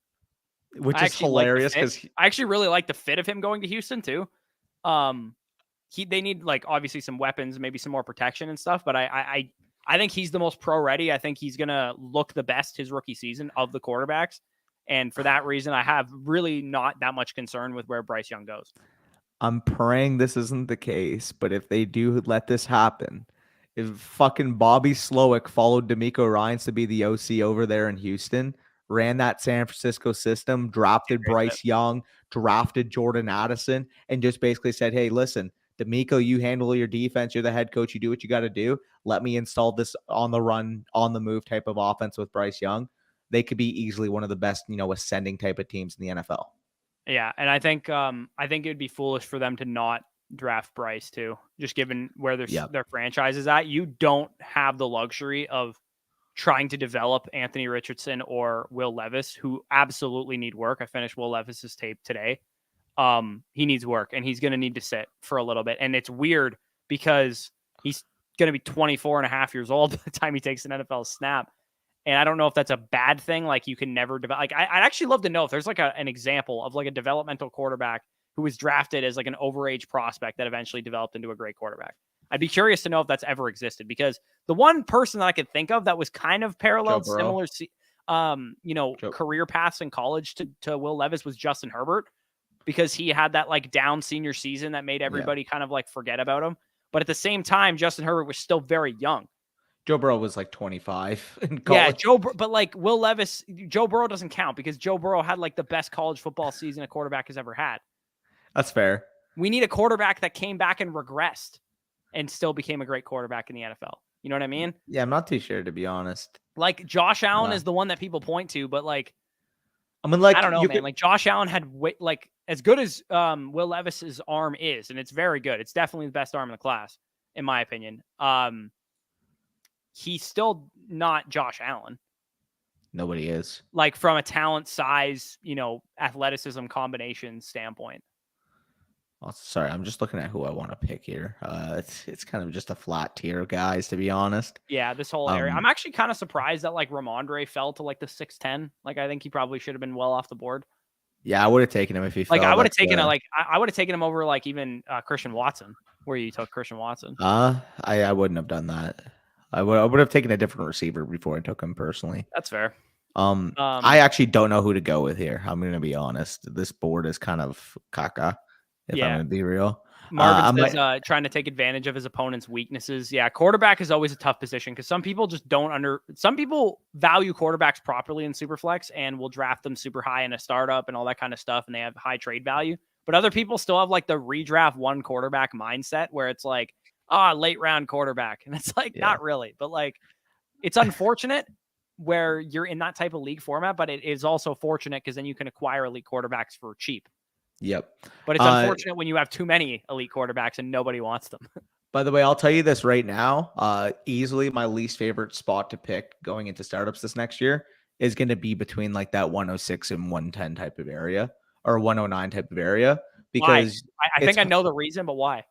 Speaker 2: Which is hilarious because
Speaker 1: I actually really like the fit of him going to Houston too. They need like obviously some weapons, maybe some more protection and stuff, but I think he's the most pro ready. I think he's gonna look the best his rookie season of the quarterbacks, and for that reason, I have really not that much concern with where Bryce Young goes.
Speaker 2: I'm praying this isn't the case, but if they do let this happen, if fucking Bobby Slowick followed D'Amico Ryans to be the OC over there in Houston, ran that San Francisco system, drafted Bryce Young, drafted Jordan Addison, and just basically said, hey, listen, D'Amico, you handle your defense. You're the head coach. You do what you got to do. Let me install this on the run, on the move type of offense with Bryce Young. They could be easily one of the best, ascending type of teams in the NFL.
Speaker 1: Yeah, and I think it would be foolish for them to not draft Bryce too, just given where their franchise is at. You don't have the luxury of trying to develop Anthony Richardson or Will Levis, who absolutely need work. I finished Will Levis's tape today. He needs work and he's going to need to sit for a little bit. And it's weird because he's going to be 24 and a half years old by the time he takes an NFL snap. And I don't know if that's a bad thing. Like you can never develop. Like I'd actually love to know if there's like an example of like a developmental quarterback who was drafted as like an overage prospect that eventually developed into a great quarterback. I'd be curious to know if that's ever existed, because the one person that I could think of that was kind of paralleled similar, career paths in college to Will Levis was Justin Herbert, because he had that like down senior season that made everybody kind of like forget about him. But at the same time, Justin Herbert was still very young.
Speaker 2: Joe Burrow was like 25 in college.
Speaker 1: Yeah, but like Will Levis, Joe Burrow doesn't count because Joe Burrow had like the best college football season a quarterback has ever had.
Speaker 2: That's fair.
Speaker 1: We need a quarterback that came back and regressed and still became a great quarterback in the NFL. You know what I mean?
Speaker 2: Yeah, I'm not too sure, to be honest.
Speaker 1: Like Josh Allen is the one that people point to, but like,
Speaker 2: I mean, like,
Speaker 1: I don't know, man. Like Josh Allen had as good as Will Levis's arm is, and it's very good. It's definitely the best arm in the class, in my opinion. He's still not Josh Allen.
Speaker 2: Nobody is.
Speaker 1: Like from a talent, size, athleticism combination standpoint.
Speaker 2: Oh, sorry, I'm just looking at who I want to pick here. It's kind of just a flat tier of guys, to be honest.
Speaker 1: Yeah, this whole area. I'm actually kind of surprised that like Ramondre fell to like the 6'10". Like I think he probably should have been well off the board.
Speaker 2: Yeah, I would have taken him if he fell.
Speaker 1: Like I would have taken I would have taken him over like even Christian Watson, where you took Christian Watson.
Speaker 2: I wouldn't have done that. I would have taken a different receiver before I took him personally.
Speaker 1: That's fair.
Speaker 2: I actually don't know who to go with here. I'm going to be honest. This board is kind of caca, if I'm going to be real.
Speaker 1: Marvin says trying to take advantage of his opponent's weaknesses. Yeah, quarterback is always a tough position because some people just some people value quarterbacks properly in Superflex and will draft them super high in a startup and all that kind of stuff, and they have high trade value. But other people still have like the redraft one quarterback mindset where it's like, late round quarterback. And it's like, not really, but like, it's unfortunate where you're in that type of league format, but it is also fortunate because then you can acquire elite quarterbacks for cheap.
Speaker 2: Yep.
Speaker 1: But it's unfortunate when you have too many elite quarterbacks and nobody wants them.
Speaker 2: By the way, I'll tell you this right now. Easily my least favorite spot to pick going into startups this next year is going to be between like that 106 and 110 type of area or 109 type of area. Because
Speaker 1: I think I know the reason, but why?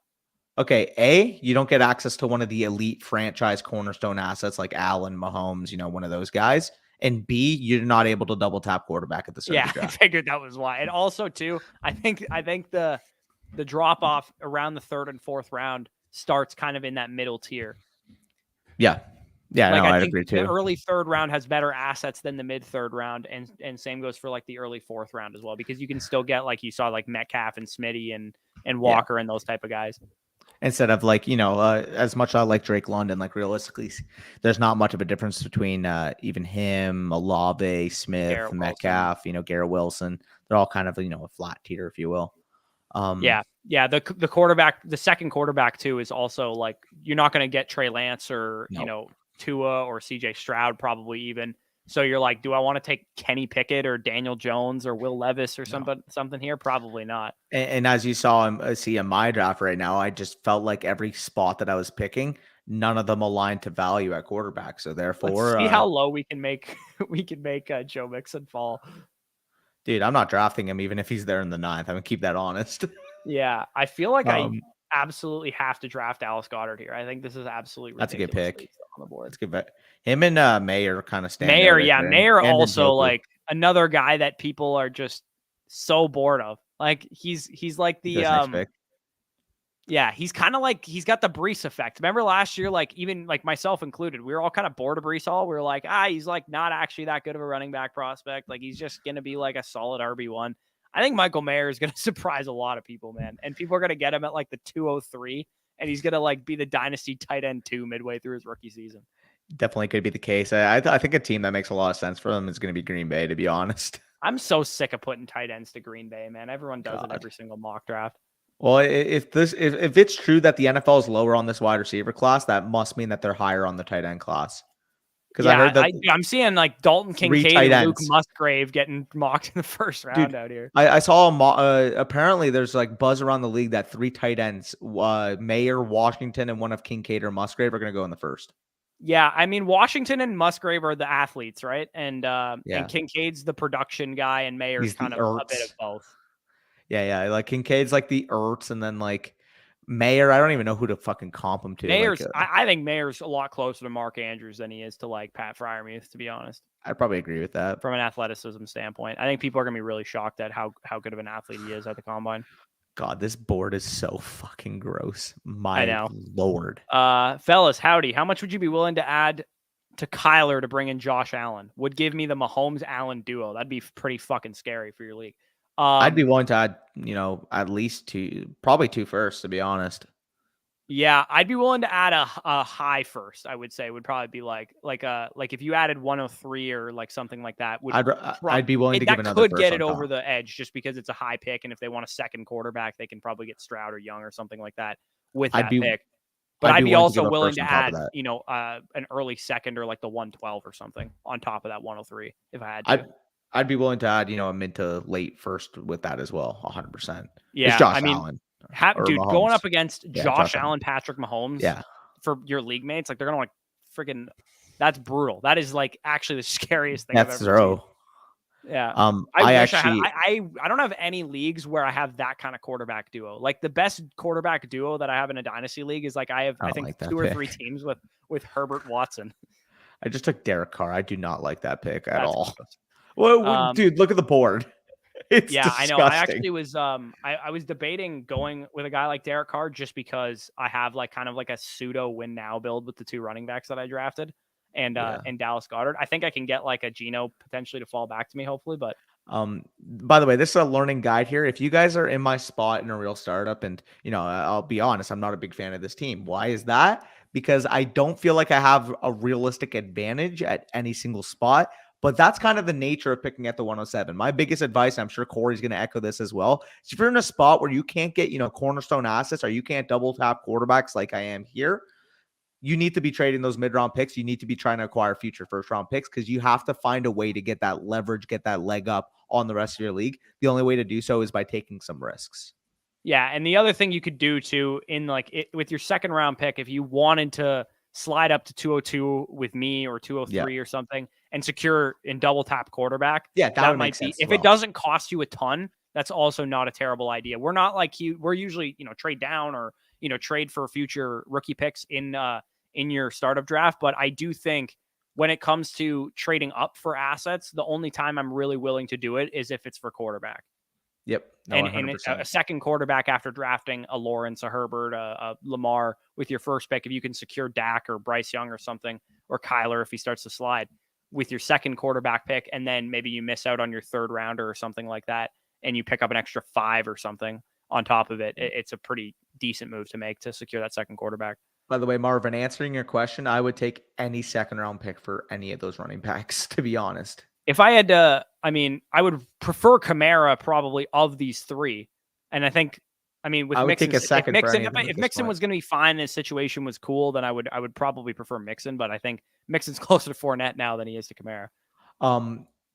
Speaker 2: Okay, A, you don't get access to one of the elite franchise cornerstone assets like Allen, Mahomes, one of those guys. And B, you're not able to double tap quarterback at the start of the draft.
Speaker 1: I figured that was why. And also, too, I think the drop off around the 3rd and 4th round starts kind of in that middle tier.
Speaker 2: Yeah. Yeah,
Speaker 1: like,
Speaker 2: no,
Speaker 1: I
Speaker 2: I'd agree too.
Speaker 1: The early 3rd round has better assets than the mid 3rd round, and same goes for like the early 4th round as well, because you can still get like you saw like Metcalf and Smitty and Walker and those type of guys.
Speaker 2: Instead of like, as much as I like Drake London, like realistically, there's not much of a difference between even him, Olave, Smith,
Speaker 1: Garrett
Speaker 2: Metcalf, Garrett Wilson. They're all kind of, a flat tier, if you will.
Speaker 1: Yeah. The quarterback, the second quarterback too, is also like, you're not going to get Trey Lance or, Tua or CJ Stroud probably even. So you're like, do I want to take Kenny Pickett or Daniel Jones or Will Levis or something here? Probably not.
Speaker 2: And as you see in my draft right now, I just felt like every spot that I was picking, none of them aligned to value at quarterback. So therefore,
Speaker 1: let's see how low we can make Joe Mixon fall.
Speaker 2: Dude, I'm not drafting him even if he's there in the 9th. I'm gonna keep that honest.
Speaker 1: Yeah, I feel like I absolutely have to draft Dallas Goedert here. I think this is absolutely ridiculous.
Speaker 2: That's a good pick
Speaker 1: on the board.
Speaker 2: That's good. Him and Mayer kind of stand.
Speaker 1: Mayer also like another guy that people are just so bored of. Like he's like the he's kind of like he's got the Brees effect. Remember last year, like even like myself included, we were all kind of bored of Brees Hall. We were like, he's like not actually that good of a running back prospect. Like he's just gonna be like a solid RB1. I think Michael Mayer is going to surprise a lot of people, man. And people are going to get him at like the 203, and he's going to like be the Dynasty tight end 2 midway through his rookie season.
Speaker 2: Definitely could be the case. I think a team that makes a lot of sense for them is going to be Green Bay, to be honest.
Speaker 1: I'm so sick of putting tight ends to Green Bay, man. Everyone does it every single mock draft.
Speaker 2: Well, if it's true that the NFL is lower on this wide receiver class, that must mean that they're higher on the tight end class. Because I heard that
Speaker 1: I'm seeing like Dalton Kincaid and Luke Musgrave getting mocked in the first round out here.
Speaker 2: I saw apparently there's like buzz around the league that 3 tight ends, Mayer, Washington, and one of Kincaid or Musgrave are going to go in the first.
Speaker 1: Yeah, I mean Washington and Musgrave are the athletes, right? And Kincaid's the production guy, and Mayer's kind of a bit of both.
Speaker 2: Yeah. Like Kincaid's like the Ertz, and then like Mayer, I don't even know who to fucking comp him to.
Speaker 1: Mayer's, I think Mayer's a lot closer to Mark Andrews than he is to like Pat Freiermuth, to be honest.
Speaker 2: I'd probably agree with that.
Speaker 1: From an athleticism standpoint, I think people are going to be really shocked at how good of an athlete he is at the combine.
Speaker 2: God, this board is so fucking gross. My Lord.
Speaker 1: Fellas, howdy. How much would you be willing to add to Kyler to bring in Josh Allen? Would give me the Mahomes-Allen duo. That'd be pretty fucking scary for your league.
Speaker 2: I'd be willing to add, at least 2, probably 2 firsts, to be honest.
Speaker 1: Yeah, I'd be willing to add a high first. I would say would probably be like if you added 103 or like something like that.
Speaker 2: I'd be willing to give another first.
Speaker 1: That could get it over the edge just because it's a high pick, and if they want a second quarterback, they can probably get Stroud or Young or something like that with that pick. But I'd be also willing to add, an early second or like the 112 or something on top of that 103 if I had to.
Speaker 2: I'd be willing to add, a mid to late first with that as well, 100%. It's
Speaker 1: Yeah,
Speaker 2: Josh
Speaker 1: I mean,
Speaker 2: Allen or
Speaker 1: dude, going
Speaker 2: Mahomes.
Speaker 1: up against
Speaker 2: Yeah,
Speaker 1: Josh
Speaker 2: Josh Allen.
Speaker 1: Allen, Patrick Mahomes
Speaker 2: Yeah,
Speaker 1: for your league mates, like they're gonna like freaking. That's brutal. That is like actually the scariest thing I've
Speaker 2: that's
Speaker 1: ever seen.
Speaker 2: zero.
Speaker 1: Yeah. I
Speaker 2: I
Speaker 1: wish I had.
Speaker 2: actually,
Speaker 1: I don't have any leagues where I have that kind of quarterback duo. Like the best quarterback duo that I have in a dynasty league is like I
Speaker 2: don't
Speaker 1: think
Speaker 2: like that
Speaker 1: 2 or 3
Speaker 2: pick.
Speaker 1: teams with Herbert Watson.
Speaker 2: I just took Derek Carr. I do not like that pick at
Speaker 1: That's
Speaker 2: all.
Speaker 1: gross.
Speaker 2: Well, dude, look at the board. It's
Speaker 1: Yeah, I know. I
Speaker 2: disgusting.
Speaker 1: actually was I was debating going with a guy like Derek Carr just because I have like kind of like a pseudo win now build with the 2 running backs that I drafted and
Speaker 2: Yeah.
Speaker 1: Dallas Goedert. I think I can get like a Geno potentially to fall back to me hopefully, but
Speaker 2: By the way, this is a learning guide here. If you guys are in my spot in a real startup, and I'll be honest, I'm not a big fan of this team. Why is that? Because I don't feel like I have a realistic advantage at any single spot. But that's kind of the nature of picking at the 107. My biggest advice, I'm sure Corey's going to echo this as well. So if you're in a spot where you can't get, cornerstone assets, or you can't double tap quarterbacks like I am here, you need to be trading those mid-round picks. You need to be trying to acquire future first-round picks because you have to find a way to get that leverage, get that leg up on the rest of your league. The only way to do so is by taking some risks.
Speaker 1: yeah, and the other thing you could do too in with your second round pick, if you wanted to slide up to 202 with me or 203 or something and secure in double tap quarterback,
Speaker 2: Yeah, that would
Speaker 1: might
Speaker 2: make
Speaker 1: be
Speaker 2: sense
Speaker 1: if
Speaker 2: as
Speaker 1: it
Speaker 2: well.
Speaker 1: doesn't cost you a ton. That's also not a terrible idea. We're not like we're usually trade down or trade for future rookie picks in your startup draft, but I do think when it comes to trading up for assets, the only time I'm really willing to do it is if it's for quarterback.
Speaker 2: Yep. No,
Speaker 1: And
Speaker 2: 100%.
Speaker 1: a second quarterback after drafting a Lawrence, a Herbert, a Lamar with your first pick, if you can secure Dak or Bryce Young or something, or Kyler if he starts to slide with your second quarterback pick, and then maybe you miss out on your third rounder or something like that, and you pick up an extra 5 or something on top of it, it's a pretty decent move to make to secure that second quarterback.
Speaker 2: By the way, Marvin, answering your question, I would take any second-round pick for any of those running backs, to be honest.
Speaker 1: If I had to, I mean, I would prefer Kamara probably of these 3. And I think, with
Speaker 2: I would
Speaker 1: Mixon,
Speaker 2: take a second
Speaker 1: if
Speaker 2: for any of them
Speaker 1: if
Speaker 2: at this
Speaker 1: Mixon
Speaker 2: point.
Speaker 1: was going to be fine and his situation was cool, then I would probably prefer Mixon. But I think Mixon's closer to Fournette now than he is to Kamara.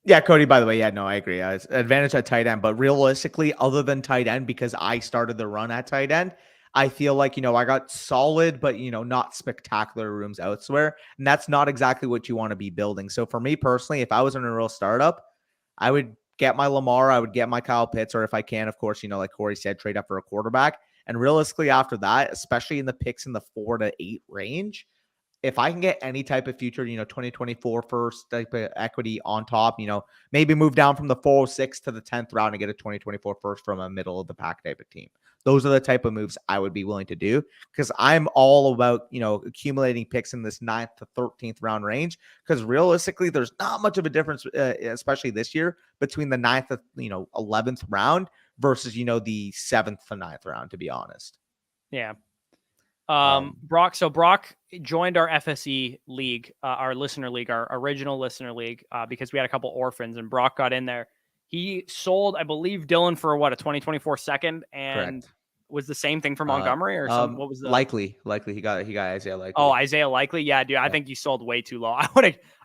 Speaker 2: Yeah, Cody, by the way, yeah, no, I agree. Advantage at tight end, but realistically, other than tight end, because I started the run at tight end, I feel like, I got solid, but, not spectacular rooms elsewhere. And that's not exactly what you want to be building. So for me personally, if I was in a real startup, I would get my Lamar, I would get my Kyle Pitts, or if I can, of course, like Corey said, trade up for a quarterback. And realistically, after that, especially in the picks in the 4 to 8 range, if I can get any type of future, 2024 first type of equity on top, maybe move down from the 406 to the 10th round and get a 2024 first from a middle of the pack type of team. Those are the type of moves I would be willing to do because I'm all about, accumulating picks in this 9th to 13th round range. Because realistically, there's not much of a difference, especially this year, between the 9th to, 11th round versus, the 7th to 9th round, to be honest.
Speaker 1: Yeah. Brock joined our FSE league, our listener league, our original listener league, because we had a couple orphans and Brock got in there. He sold, I believe, Dylan for a 2024 second, and
Speaker 2: Correct.
Speaker 1: Was the same thing for Montgomery or something? What was the
Speaker 2: likely? He got Isaiah Likely.
Speaker 1: Oh, Isaiah Likely. Yeah, dude, I think you sold way too low.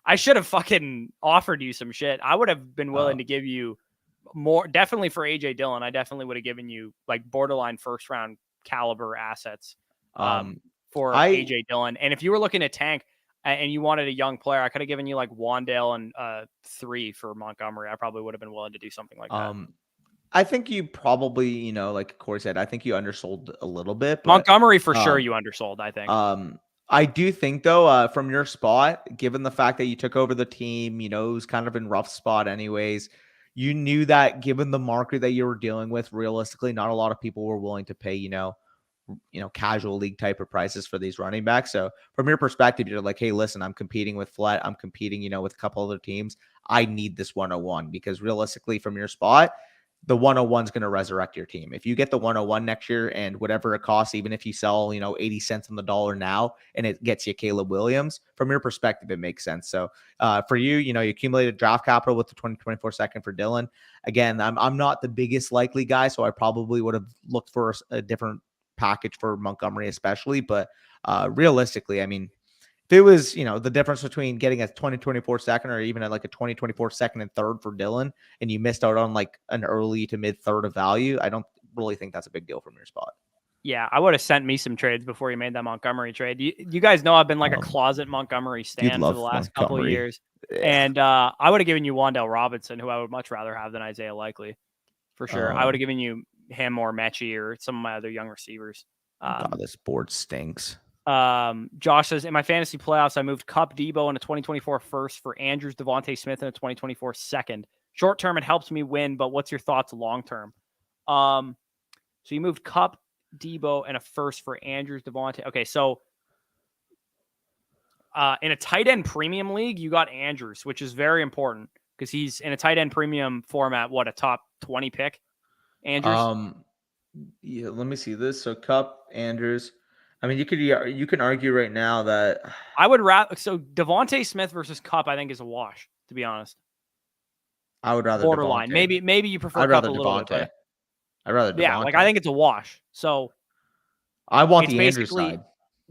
Speaker 1: I should have fucking offered you some shit. I would have been willing to give you more, definitely for AJ Dillon. I definitely would have given you like borderline first round caliber assets. For AJ Dillon. And if you were looking at tank and you wanted a young player, I could have given you like Wandale and 3 for Montgomery. I probably would have been willing to do something like that.
Speaker 2: I think you probably, like Corey said, I think you undersold a little bit. But,
Speaker 1: Montgomery for sure you undersold, I think.
Speaker 2: I do think though, from your spot, given the fact that you took over the team, it was kind of in rough spot anyways. You knew that given the market that you were dealing with, realistically, not a lot of people were willing to pay, casual league type of prices for these running backs. So from your perspective, you're like, hey, listen, I'm competing with Flet. I'm competing, with a couple other teams. I need this 101 because realistically from your spot, the 101 is going to resurrect your team. If you get the 101 next year and whatever it costs, even if you sell, 80 cents on the dollar now and it gets you Caleb Williams, from your perspective, it makes sense. So for you, you accumulated draft capital with the 2024 second for Dylan. Again, I'm not the biggest likely guy, so I probably would have looked for a different package for Montgomery especially, but realistically, I mean, if it was, the difference between getting a 2024 second or even like a 2024 second and third for Dylan, and you missed out on like an early to mid third of value, I don't really think that's a big deal from your spot.
Speaker 1: Yeah, I would have sent me some trades before you made that Montgomery trade. You guys know I've been like a closet Montgomery stan for the last couple of years. Yeah. And I would have given you Wan'Dale Robinson, who I would much rather have than Isaiah Likely, for sure. I would have given you him or Mechie or some of my other young receivers.
Speaker 2: God, this board stinks.
Speaker 1: Josh says, in my fantasy playoffs, I moved Kupp, Debo in a 2024 first for Andrews, Devontae Smith in a 2024 second. Short term, it helps me win, but what's your thoughts long term? So you moved Kupp, Debo, and a first for Andrews, Devontae. Okay, so in a tight end premium league, you got Andrews, which is very important because he's in a tight end premium format. What, a top 20 pick? Andrews.
Speaker 2: Yeah, let me see this. So Kupp, Andrews. I mean, you can argue right now that
Speaker 1: I would rather. So Devontae Smith versus Kupp, I think, is a wash. To be honest,
Speaker 2: I would rather
Speaker 1: borderline.
Speaker 2: Devontae.
Speaker 1: Maybe you prefer
Speaker 2: I'd
Speaker 1: Kupp
Speaker 2: rather
Speaker 1: a little bit. But
Speaker 2: I'd rather Devontae.
Speaker 1: Yeah, like I think it's a wash. So
Speaker 2: I want the Andrews side.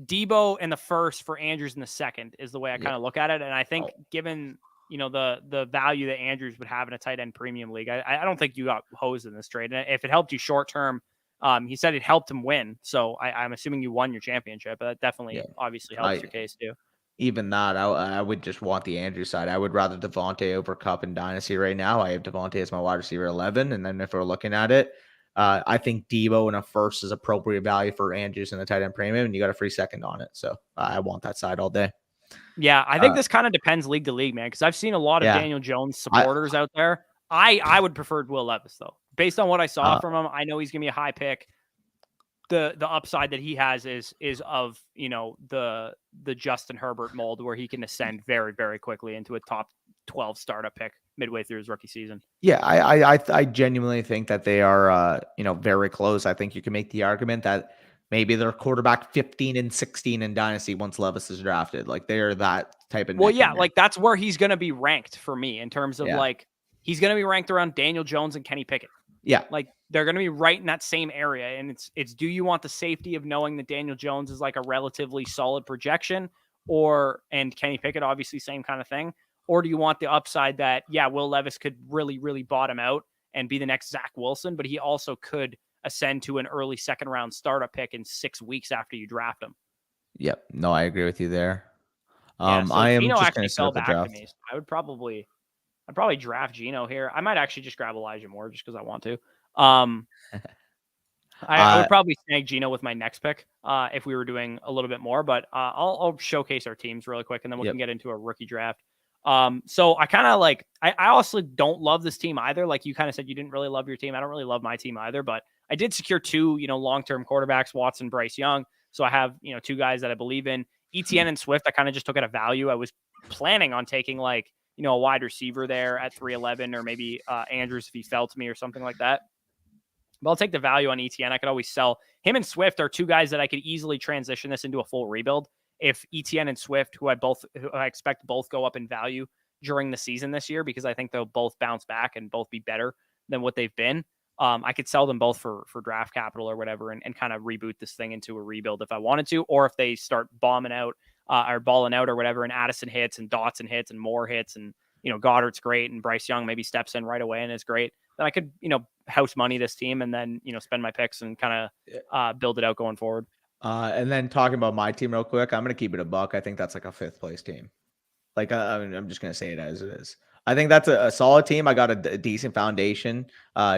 Speaker 1: Debo in the first for Andrews in the second is the way I kind of look at it. And I think given, the value that Andrews would have in a tight end premium league, I don't think you got hosed in this trade. And if it helped you short term, he said it helped him win. So I'm assuming you won your championship, but that definitely obviously helps your case too.
Speaker 2: Even that, I would just want the Andrews side. I would rather Devontae over Kupp in Dynasty right now. I have Devontae as my wide receiver 11. And then if we're looking at it, I think Debo in a first is appropriate value for Andrews in the tight end premium, and you got a free second on it. So I want that side all day.
Speaker 1: Yeah, I think this kind of depends league to league, man, because I've seen a lot of Daniel Jones supporters out there. I would prefer Will Levis, though. Based on what I saw from him, I know he's going to be a high pick. The upside that he has is of, the Justin Herbert mold where he can ascend very, very quickly into a top 12 startup pick midway through his rookie season.
Speaker 2: Yeah, I genuinely think that they are, very close. I think you can make the argument that maybe they're quarterback 15 and 16 in Dynasty once Levis is drafted. Like they are that type of.
Speaker 1: Well, yeah, like that's where he's going to be ranked for me in terms of like he's going to be ranked around Daniel Jones and Kenny Pickett.
Speaker 2: Yeah,
Speaker 1: like they're going to be right in that same area, and it's do you want the safety of knowing that Daniel Jones is like a relatively solid projection, and Kenny Pickett obviously same kind of thing. Or do you want the upside that, Will Levis could really, really bottom out and be the next Zach Wilson, but he also could ascend to an early second round startup pick in 6 weeks after you draft him?
Speaker 2: Yep. No, I agree with you there.
Speaker 1: So
Speaker 2: I am
Speaker 1: Gino
Speaker 2: just
Speaker 1: actually fell back
Speaker 2: draft.
Speaker 1: to me. So I'd probably draft Gino here. I might actually just grab Elijah Moore just because I want to. I would probably snag Gino with my next pick if we were doing a little bit more, but I'll showcase our teams really quick and then we can get into a rookie draft. So I kind of I also don't love this team either. Like you kind of said, you didn't really love your team. I don't really love my team either, but I did secure 2, long-term quarterbacks, Watson, Bryce Young. So I have, 2 guys that I believe in. ETN and Swift, I kind of just took at a value. I was planning on taking a wide receiver there at 311 or maybe Andrews if he fell to me or something like that. But I'll take the value on ETN. I could always sell him and Swift are 2 guys that I could easily transition this into a full rebuild. If ETN and Swift, who I expect both go up in value during the season this year, because I think they'll both bounce back and both be better than what they've been. I could sell them both for draft capital or whatever and kind of reboot this thing into a rebuild if I wanted to, or if they start bombing out or balling out or whatever, and Addison hits and Dotson hits and Moore hits and, Goddard's great and Bryce Young maybe steps in right away and is great, then I could, house money this team and then, spend my picks and kind of build it out going forward.
Speaker 2: And then talking about my team real quick, I'm going to keep it a buck. I think that's like a 5th place team. Like, I'm just going to say it as it is. I think that's a solid team. I got a decent foundation.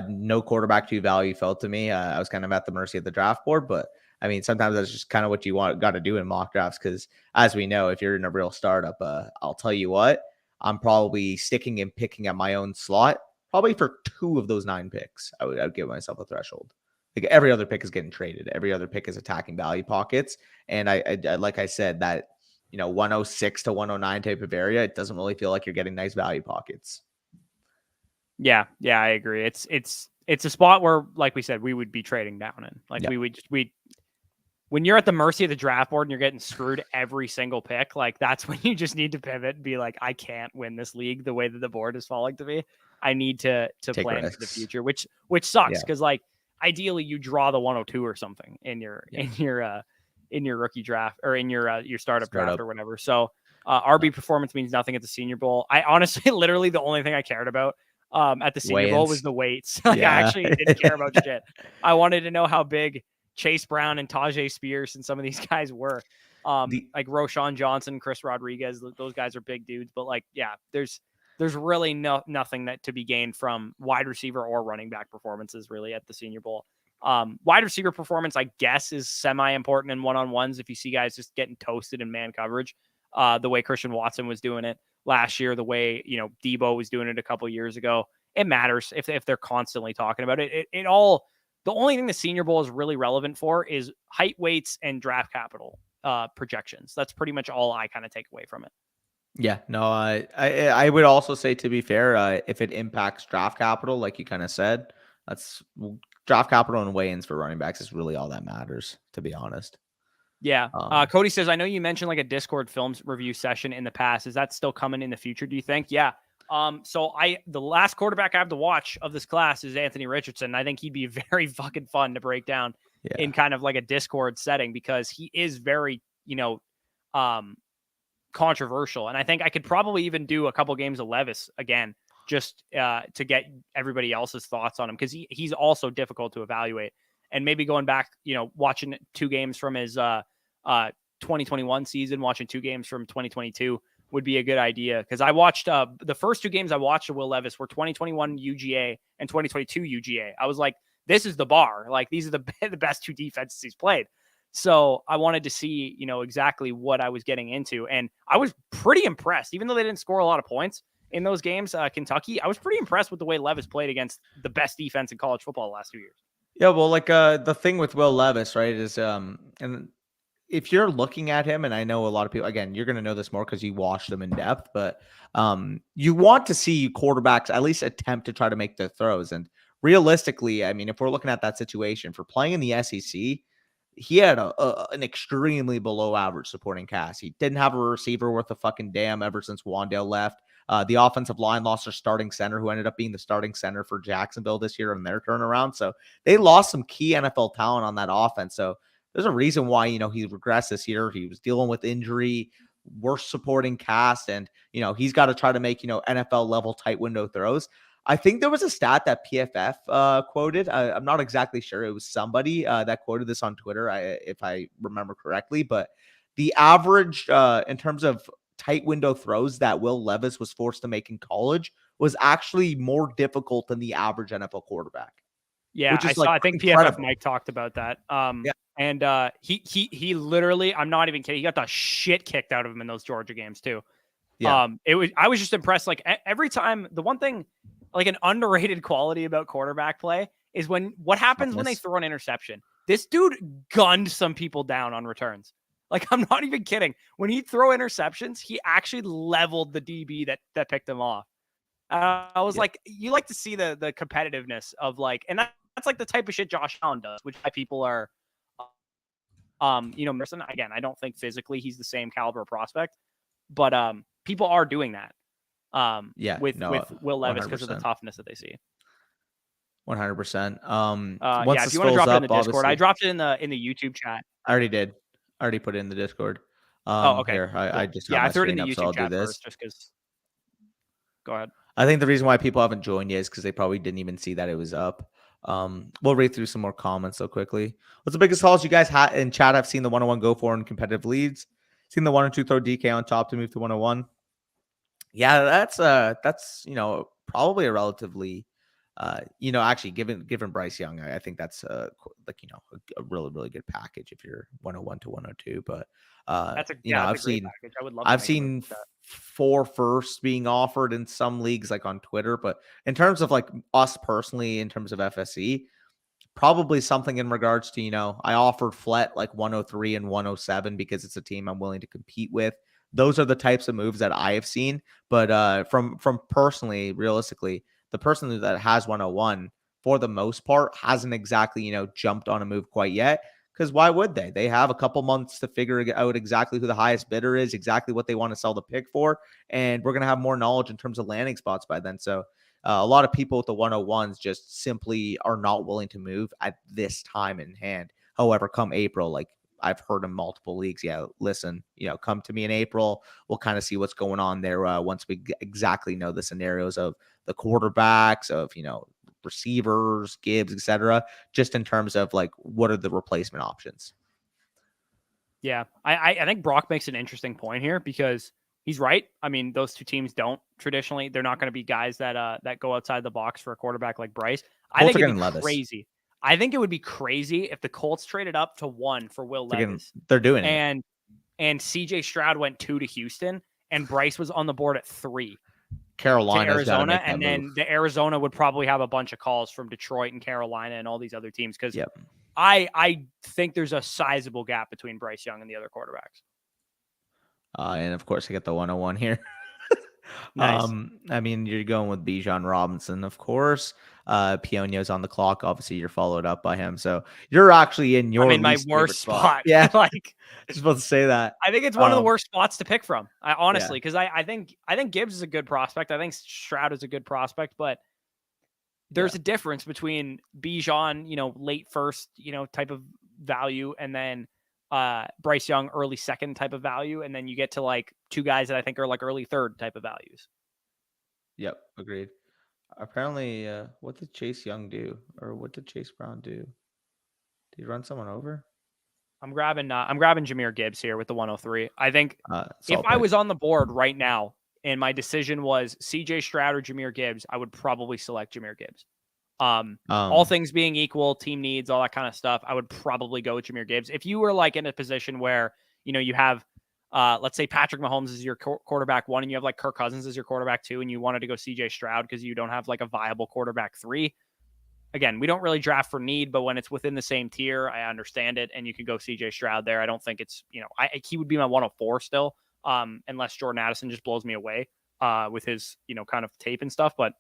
Speaker 2: No quarterback to value felt to me. I was kind of at the mercy of the draft board, but I mean, sometimes that's just kind of what you got to do in mock drafts. Because as we know, if you're in a real startup, I'll tell you what, I'm probably sticking and picking at my own slot. Probably for 2 of those 9 picks, I would give myself a threshold. Like every other pick is getting traded. Every other pick is attacking value pockets. And I like I said, that 106 to 109 type of area, it doesn't really feel like you're getting nice value pockets.
Speaker 1: Yeah, I agree. It's a spot where, like we said, we would be trading down in. Like when you're at the mercy of the draft board and you're getting screwed every single pick, like that's when you just need to pivot and be like, I can't win this league the way that the board is falling to me. I need to plan for the future, which sucks because like ideally you draw the 102 or something in your in your rookie draft or in your startup draft or whatever. So RB performance means nothing at the Senior Bowl. I honestly, literally, the only thing I cared about at the Senior Bowl was the weights. Like, I actually didn't care about shit. I wanted to know how big Chase Brown and Tajay Spears and some of these guys were. Like Roshan Johnson, Chris Rodriguez, those guys are big dudes. But like, yeah, there's really nothing that to be gained from wide receiver or running back performances really at the Senior Bowl. Wide receiver performance, I guess, is semi-important in one-on-ones if you see guys just getting toasted in man coverage. The way Christian Watson was doing it last year, the way, Debo was doing it a couple years ago. It matters if they're constantly talking about it. It all, the only thing the Senior Bowl is really relevant for is height, weights, and draft capital projections. That's pretty much all I kind of take away from it.
Speaker 2: Yeah, no, I would also say, to be fair, if it impacts draft capital, like you kind of said, that's draft capital and weigh-ins for running backs is really all that matters, to be honest.
Speaker 1: Yeah. Cody says, I know you mentioned like a Discord films review session in the past. Is that still coming in the future, do you think? Yeah. So the last quarterback I have to watch of this class is Anthony Richardson. I think he'd be very fucking fun to break down in kind of like a Discord setting because he is very, controversial. And I think I could probably even do a couple games of Levis again, just to get everybody else's thoughts on him. Cause he's also difficult to evaluate, and maybe going back, watching 2 games from his 2021 season, watching 2 games from 2022 would be a good idea. Cause I watched the first 2 games I watched of Will Levis were 2021 UGA and 2022 UGA. I was like, this is the bar. Like, these are the best 2 defenses he's played. So I wanted to see, exactly what I was getting into. And I was pretty impressed, even though they didn't score a lot of points in those games. Kentucky, I was pretty impressed with the way Levis played against the best defense in college football the last 2 years.
Speaker 2: Yeah, well, like the thing with Will Levis, right, is and if you're looking at him, and I know a lot of people, again, you're going to know this more because you watched him in depth, but you want to see quarterbacks at least attempt to try to make their throws. And realistically, I mean, if we're looking at that situation for playing in the SEC, he had an extremely below average supporting cast. He didn't have a receiver worth a fucking damn ever since Wandale left. The offensive line lost their starting center, who ended up being the starting center for Jacksonville this year in their turnaround. So they lost some key NFL talent on that offense. So there's a reason why, he regressed this year. He was dealing with injury, worse supporting cast, and, he's got to try to make, NFL level tight window throws. I think there was a stat that PFF quoted. I'm not exactly sure. It was somebody that quoted this on Twitter, if I remember correctly. But the average in terms of tight window throws that Will Levis was forced to make in college was actually more difficult than the average NFL quarterback.
Speaker 1: Yeah, I think PFF Mike talked about that. And he literally, I'm not even kidding, he got the shit kicked out of him in those Georgia games too. Yeah. I was just impressed. Like, every time, the one thing, like, an underrated quality about quarterback play is what happens when they throw an interception. This dude gunned some people down on returns. Like, I'm not even kidding. When he'd throw interceptions, he actually leveled the DB that picked him off. I was like, you like to see the competitiveness of, like, and that's like the type of shit Josh Allen does, which people are, Mixon. Again, I don't think physically he's the same caliber prospect, but people are doing that. With Will Levis because of the toughness that they see.
Speaker 2: 100%.
Speaker 1: If you want to drop it in the Discord, I dropped it in the YouTube chat.
Speaker 2: I already did. I already put it in the Discord.
Speaker 1: Okay.
Speaker 2: Here, I just
Speaker 1: I threw it in the
Speaker 2: up,
Speaker 1: YouTube
Speaker 2: so
Speaker 1: chat first, just because. Go ahead.
Speaker 2: I think the reason why people haven't joined yet is because they probably didn't even see that it was up. We'll read through some more comments so quickly. What's the biggest calls you guys had in chat? I've seen the 101 go for in competitive leads. Seen the 1 or 2 throw DK on top to move to 101. Yeah, that's probably a relatively actually given Bryce Young, I think that's a really, really good package if you're 101 to 102. But I've seen 4 firsts being offered in some leagues, like on Twitter. But in terms of like us personally, in terms of FSE, probably something in regards to, I offered Flet like 103 and 107 because it's a team I'm willing to compete with. Those are the types of moves that I have seen. But from personally, realistically, the person that has 101 for the most part hasn't exactly, jumped on a move quite yet. Because why would they? They have a couple months to figure out exactly who the highest bidder is, exactly what they want to sell the pick for. And we're going to have more knowledge in terms of landing spots by then. So a lot of people with the 101s just simply are not willing to move at this time in hand. However, come April, like I've heard in multiple leagues, yeah, listen, come to me in April. We'll kind of see what's going on there once we exactly know the scenarios of the quarterbacks, of, receivers, Gibbs, etc. Just in terms of like, what are the replacement options?
Speaker 1: Yeah, I think Brock makes an interesting point here because he's right. I mean, those two teams don't traditionally, they're not going to be guys that go outside the box for a quarterback like Bryce. I think it'd be crazy. I think it would be crazy if the Colts traded up to 1 for Will Levis.
Speaker 2: They're doing it.
Speaker 1: And CJ Stroud went 2 to Houston and Bryce was on the board at 3.
Speaker 2: Carolina,
Speaker 1: to Arizona, and then the Arizona would probably have a bunch of calls from Detroit and Carolina and all these other teams because I think there's a sizable gap between Bryce Young and the other quarterbacks.
Speaker 2: And of course, I get the 101 here.
Speaker 1: Nice.
Speaker 2: I mean, you're going with Bijan Robinson, of course. Pionio's on the clock. Obviously, you're followed up by him. So you're actually in your
Speaker 1: my worst spot.
Speaker 2: Yeah, like I was supposed to say that.
Speaker 1: I think it's one of the worst spots to pick from. Honestly, because I think Gibbs is a good prospect. I think Stroud is a good prospect, but there's a difference between Bijan, late first, type of value, and then Bryce Young, early second type of value, and then you get to like 2 guys that I think are like early third type of values.
Speaker 2: Yep, agreed. Apparently, what did Chase Young do, or what did Chase Brown do? Did he run someone over?
Speaker 1: I'm grabbing jahmyr Gibbs here with the 103. I think if
Speaker 2: I
Speaker 1: was on the board right now and my decision was CJ Stroud or jahmyr Gibbs, I would probably select jahmyr Gibbs. All things being equal, team needs, all that kind of stuff, I would probably go with jahmyr Gibbs. If you were like in a position where, you have, let's say Patrick Mahomes is your quarterback 1 and you have like Kirk Cousins as your quarterback 2 and you wanted to go CJ Stroud because you don't have like a viable quarterback 3. Again, we don't really draft for need, but when it's within the same tier, I understand it. And you could go CJ Stroud there. I don't think it's, he would be my 104 still, unless Jordan Addison just blows me away with his, kind of tape and stuff. But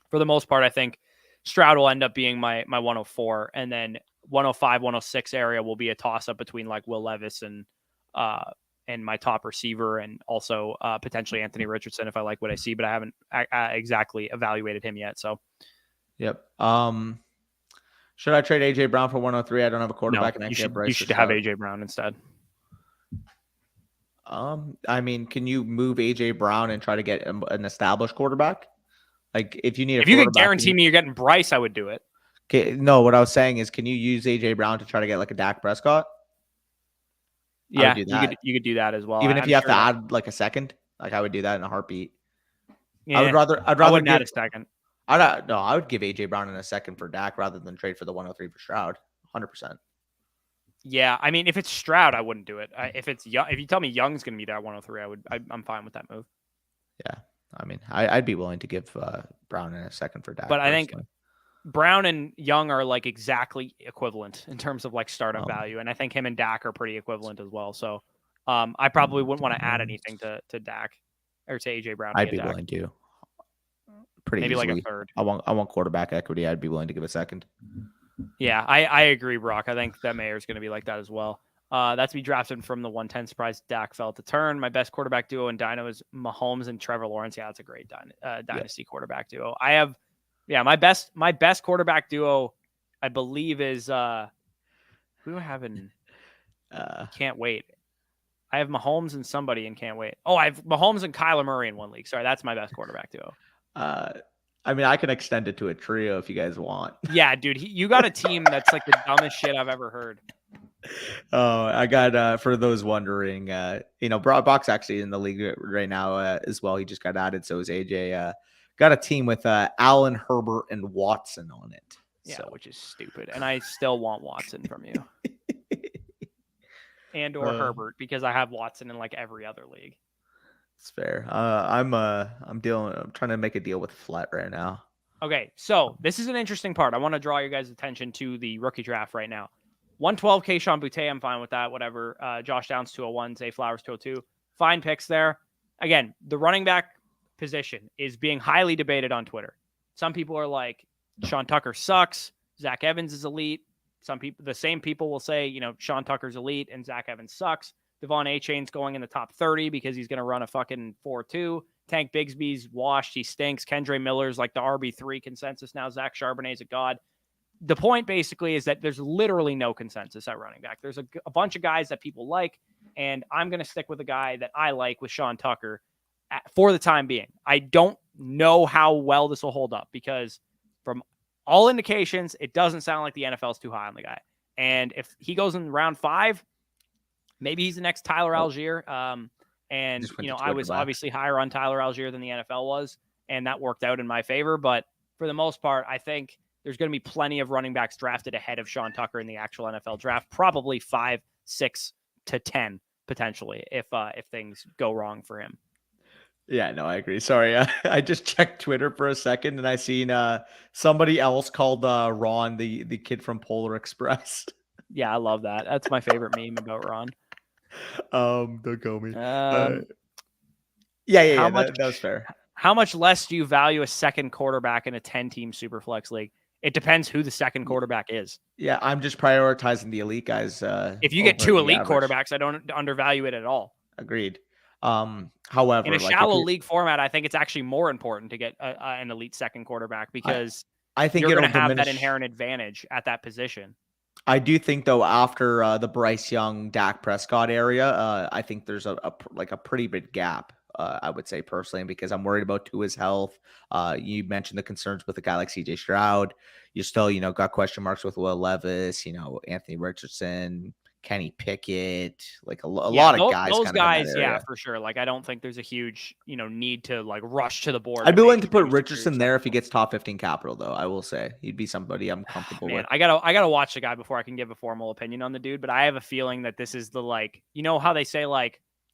Speaker 1: for the most part, I think Stroud will end up being my 104. And then 105, 106 area will be a toss up between like Will Levis and my top receiver, and also potentially Anthony Richardson if I like what I see, but I haven't exactly evaluated him yet. So.
Speaker 2: Yep. Should I trade AJ Brown for 103? I don't have a quarterback.
Speaker 1: No, you should have AJ Brown instead.
Speaker 2: I mean, can you move AJ Brown and try to get an established quarterback? Like, if you
Speaker 1: could guarantee me you're getting Bryce, I would do it.
Speaker 2: Okay, no, what I was saying is, can you use AJ Brown to try to get like a Dak Prescott?
Speaker 1: Yeah, you could do that as well.
Speaker 2: Even if you have to add like a second, like I would do that in a heartbeat.
Speaker 1: Yeah,
Speaker 2: I'd rather
Speaker 1: add a second.
Speaker 2: I would give AJ Brown in a second for Dak rather than trade for the 103 for Stroud. 100%.
Speaker 1: Yeah, I mean, if it's Stroud, I wouldn't do it. If it's Young, if you tell me Young's going to be that 103, I'm fine with that move.
Speaker 2: Yeah, I mean, I'd be willing to give Brown in a second for Dak.
Speaker 1: But I think Brown and Young are like exactly equivalent in terms of like startup value, and I think him and Dak are pretty equivalent as well. So, I probably wouldn't want to add anything to Dak or to AJ Brown.
Speaker 2: I'd be willing to. Pretty
Speaker 1: maybe
Speaker 2: easily.
Speaker 1: Like a third.
Speaker 2: I want quarterback equity. I'd be willing to give a second.
Speaker 1: Yeah, I agree, Brock. I think that Mayer's going to be like that as well. That's be drafted from the 110 surprise Dak fell to turn. My best quarterback duo in Dino is Mahomes and Trevor Lawrence. Yeah, that's a great dynasty quarterback duo. I have, my best quarterback duo, I believe is who do I have in Can't Wait. I have Mahomes and somebody in Can't Wait. Oh, I have Mahomes and Kyler Murray in one league. Sorry, that's my best quarterback duo.
Speaker 2: I mean, I can extend it to a trio if you guys want.
Speaker 1: Yeah, dude, you got a team that's like the dumbest shit I've ever heard.
Speaker 2: Oh, I got for those wondering, Brock's actually in the league right now as well. He just got added, so is AJ. Got a team with Allen, Herbert, and Watson on it.
Speaker 1: Yeah, which is stupid, and I still want Watson from you, and or Herbert, because I have Watson in like every other league.
Speaker 2: It's fair. I'm trying to make a deal with Flet right now.
Speaker 1: Okay, so this is an interesting part. I want to draw your guys' attention to the rookie draft right now. 112 Kayshon Boutte, I'm fine with that. Whatever. Josh Downs 201, Zay Flowers 202. Fine picks there. Again, the running back position is being highly debated on Twitter. Some people are like, Sean Tucker sucks. Zach Evans is elite. The same people will say, Sean Tucker's elite and Zach Evans sucks. Devon A-Chain's going in the top 30 because he's going to run a fucking 4.2. Tank Bigsby's washed. He stinks. Kendre Miller's like the RB3 consensus now. Zach Charbonnet's a god. the point basically is that there's literally no consensus at running back. There's a bunch of guys that people like, and I'm going to stick with a guy that I like with Sean Tucker for the time being. I don't know how well this will hold up because from all indications, it doesn't sound like the NFL's too high on the guy. And if he goes in round 5, maybe he's the next Tyler Algier. And, I was obviously higher on Tyler Algier than the NFL was, and that worked out in my favor. But for the most part, I think there's going to be plenty of running backs drafted ahead of Sean Tucker in the actual NFL draft, probably 5, 6 to 10 potentially if things go wrong for him.
Speaker 2: Yeah, no, I agree. Sorry, I just checked Twitter for a second and I seen somebody else called Ron the kid from Polar Express.
Speaker 1: Yeah, I love that. That's my favorite meme about Ron.
Speaker 2: Don't go me.
Speaker 1: That
Speaker 2: was fair.
Speaker 1: How much less do you value a second quarterback in a 10-team Superflex league? It depends who the second quarterback is.
Speaker 2: Yeah, I'm just prioritizing the elite guys.
Speaker 1: If you get 2 elite quarterbacks, I don't undervalue it at all.
Speaker 2: Agreed. However,
Speaker 1: in a shallow league format, I think it's actually more important to get an elite second quarterback because
Speaker 2: I think
Speaker 1: you're going to have that inherent advantage at that position.
Speaker 2: I do think, though, after the Bryce Young, Dak Prescott area, I think there's a pretty big gap, I would say, personally, because I'm worried about Tua's health. You mentioned the concerns with a guy like CJ Stroud. You still, got question marks with Will Levis, Anthony Richardson, Kenny Pickett, like a lot of guys.
Speaker 1: Those guys, yeah, for sure. Like, I don't think there's a huge, need to like rush to the board.
Speaker 2: I'd be willing to put Richardson there if he gets top 15 capital, though. I will say he'd be somebody I'm comfortable with.
Speaker 1: I gotta watch the guy before I can give a formal opinion on the dude. But I have a feeling that this is the how they say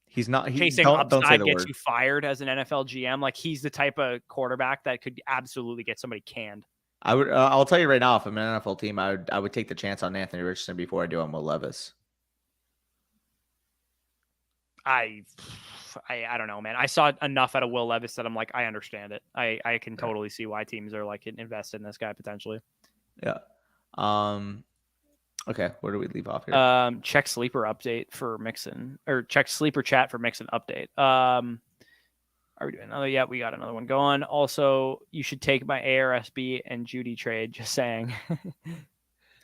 Speaker 2: he's not
Speaker 1: chasing upside gets you fired as an NFL GM. Like he's the type of quarterback that could absolutely get somebody canned.
Speaker 2: I would. I'll tell you right now, if I'm an NFL team, I would take the chance on Anthony Richardson before I do on Will Levis.
Speaker 1: I don't know, man. I saw enough out of Will Levis that I'm like, I understand it. I can totally see why teams are like invested in this guy potentially.
Speaker 2: Yeah. Okay. Where do we leave off here?
Speaker 1: Check sleeper update for Mixon, or check sleeper chat for Mixon update. Are we doing another? Yeah, we got another one going. Also, you should take my ARSB and Judy trade. Just saying.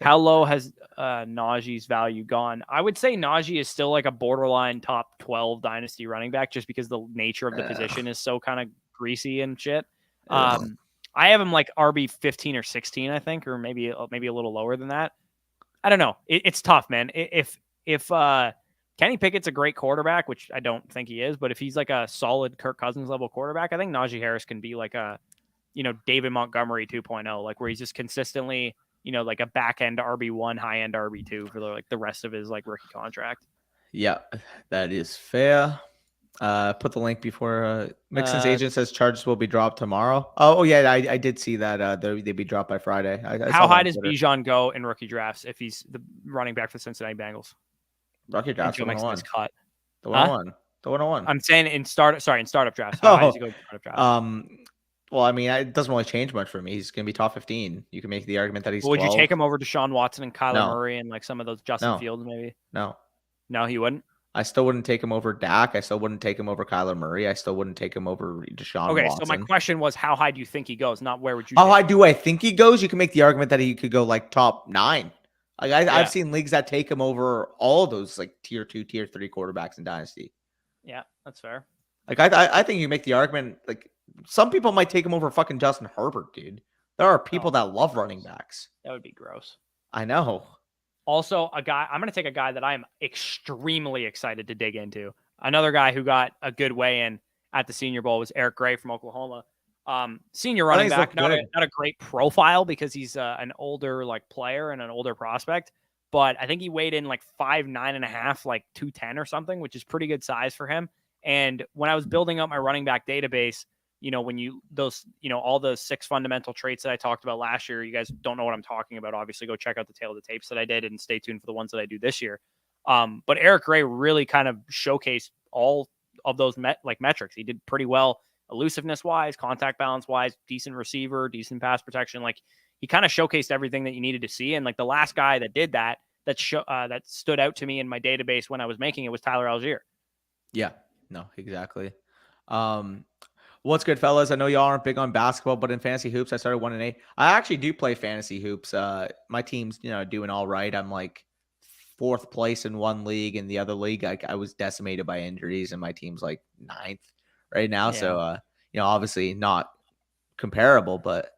Speaker 1: How low has Najee's value gone? I would say Najee is still like a borderline top 12 dynasty running back just because the nature of the position is so kind of greasy and shit. I have him like RB 15 or 16, I think, or maybe a little lower than that. I don't know. It's tough, man. If Kenny Pickett's a great quarterback, which I don't think he is, but if he's like a solid Kirk Cousins level quarterback, I think Najee Harris can be like a, David Montgomery 2.0, like where he's just consistently, like a back end RB1, high end RB2 for the rest of his like rookie contract.
Speaker 2: Yeah, that is fair. Put the link before Mixon's agent says charges will be dropped tomorrow. Oh yeah, I did see that they'd be dropped by Friday.
Speaker 1: How high does Bijan go in rookie drafts if he's the running back for the Cincinnati Bengals?
Speaker 2: Rookie drafts,
Speaker 1: the 101. Cut.
Speaker 2: The 101. The 101.
Speaker 1: I'm saying in startup drafts. How high does he go in startup drafts?
Speaker 2: Well, I mean, it doesn't really change much for me. He's going to be top 15. You can make the argument that he's 12.
Speaker 1: Would you take him over Deshaun Watson and Kyler Murray and like some of those Justin Fields maybe?
Speaker 2: No,
Speaker 1: he wouldn't.
Speaker 2: I still wouldn't take him over Dak. I still wouldn't take him over Kyler Murray. I still wouldn't take him over Deshaun Watson.
Speaker 1: So my question was, how high do you think he goes? Not where would you?
Speaker 2: How high do I think he goes? You can make the argument that he could go like top 9. Like I've seen leagues that take him over all of those like tier 2, tier 3 quarterbacks in Dynasty.
Speaker 1: Yeah, that's fair.
Speaker 2: Like I think you make the argument like some people might take him over fucking Justin Herbert, dude. There are people that love running backs.
Speaker 1: That would be gross.
Speaker 2: I know.
Speaker 1: Also, I'm going to take a guy that I am extremely excited to dig into. Another guy who got a good weigh-in at the Senior Bowl was Eric Gray from Oklahoma. Senior running back, not a great profile because he's an older like player and an older prospect. But I think he weighed in like 5'9.5", like 210 or something, which is pretty good size for him. And when I was building up my running back database, all the 6 fundamental traits that I talked about last year, you guys don't know what I'm talking about. Obviously, go check out the tail of the tapes that I did and stay tuned for the ones that I do this year. But Eric Gray really kind of showcased all of those metrics. He did pretty well elusiveness wise, contact balance wise, decent receiver, decent pass protection. Like he kind of showcased everything that you needed to see. And like the last guy that did that stood out to me in my database when I was making it was Tyler Algier.
Speaker 2: Yeah, no, exactly. What's good, fellas? I know y'all aren't big on basketball, but in fantasy hoops, I started 1-8. I actually do play fantasy hoops. My team's doing all right. I'm like fourth place in one league, and the other league, I was decimated by injuries, and my team's like ninth right now.
Speaker 1: Yeah.
Speaker 2: So obviously not comparable, but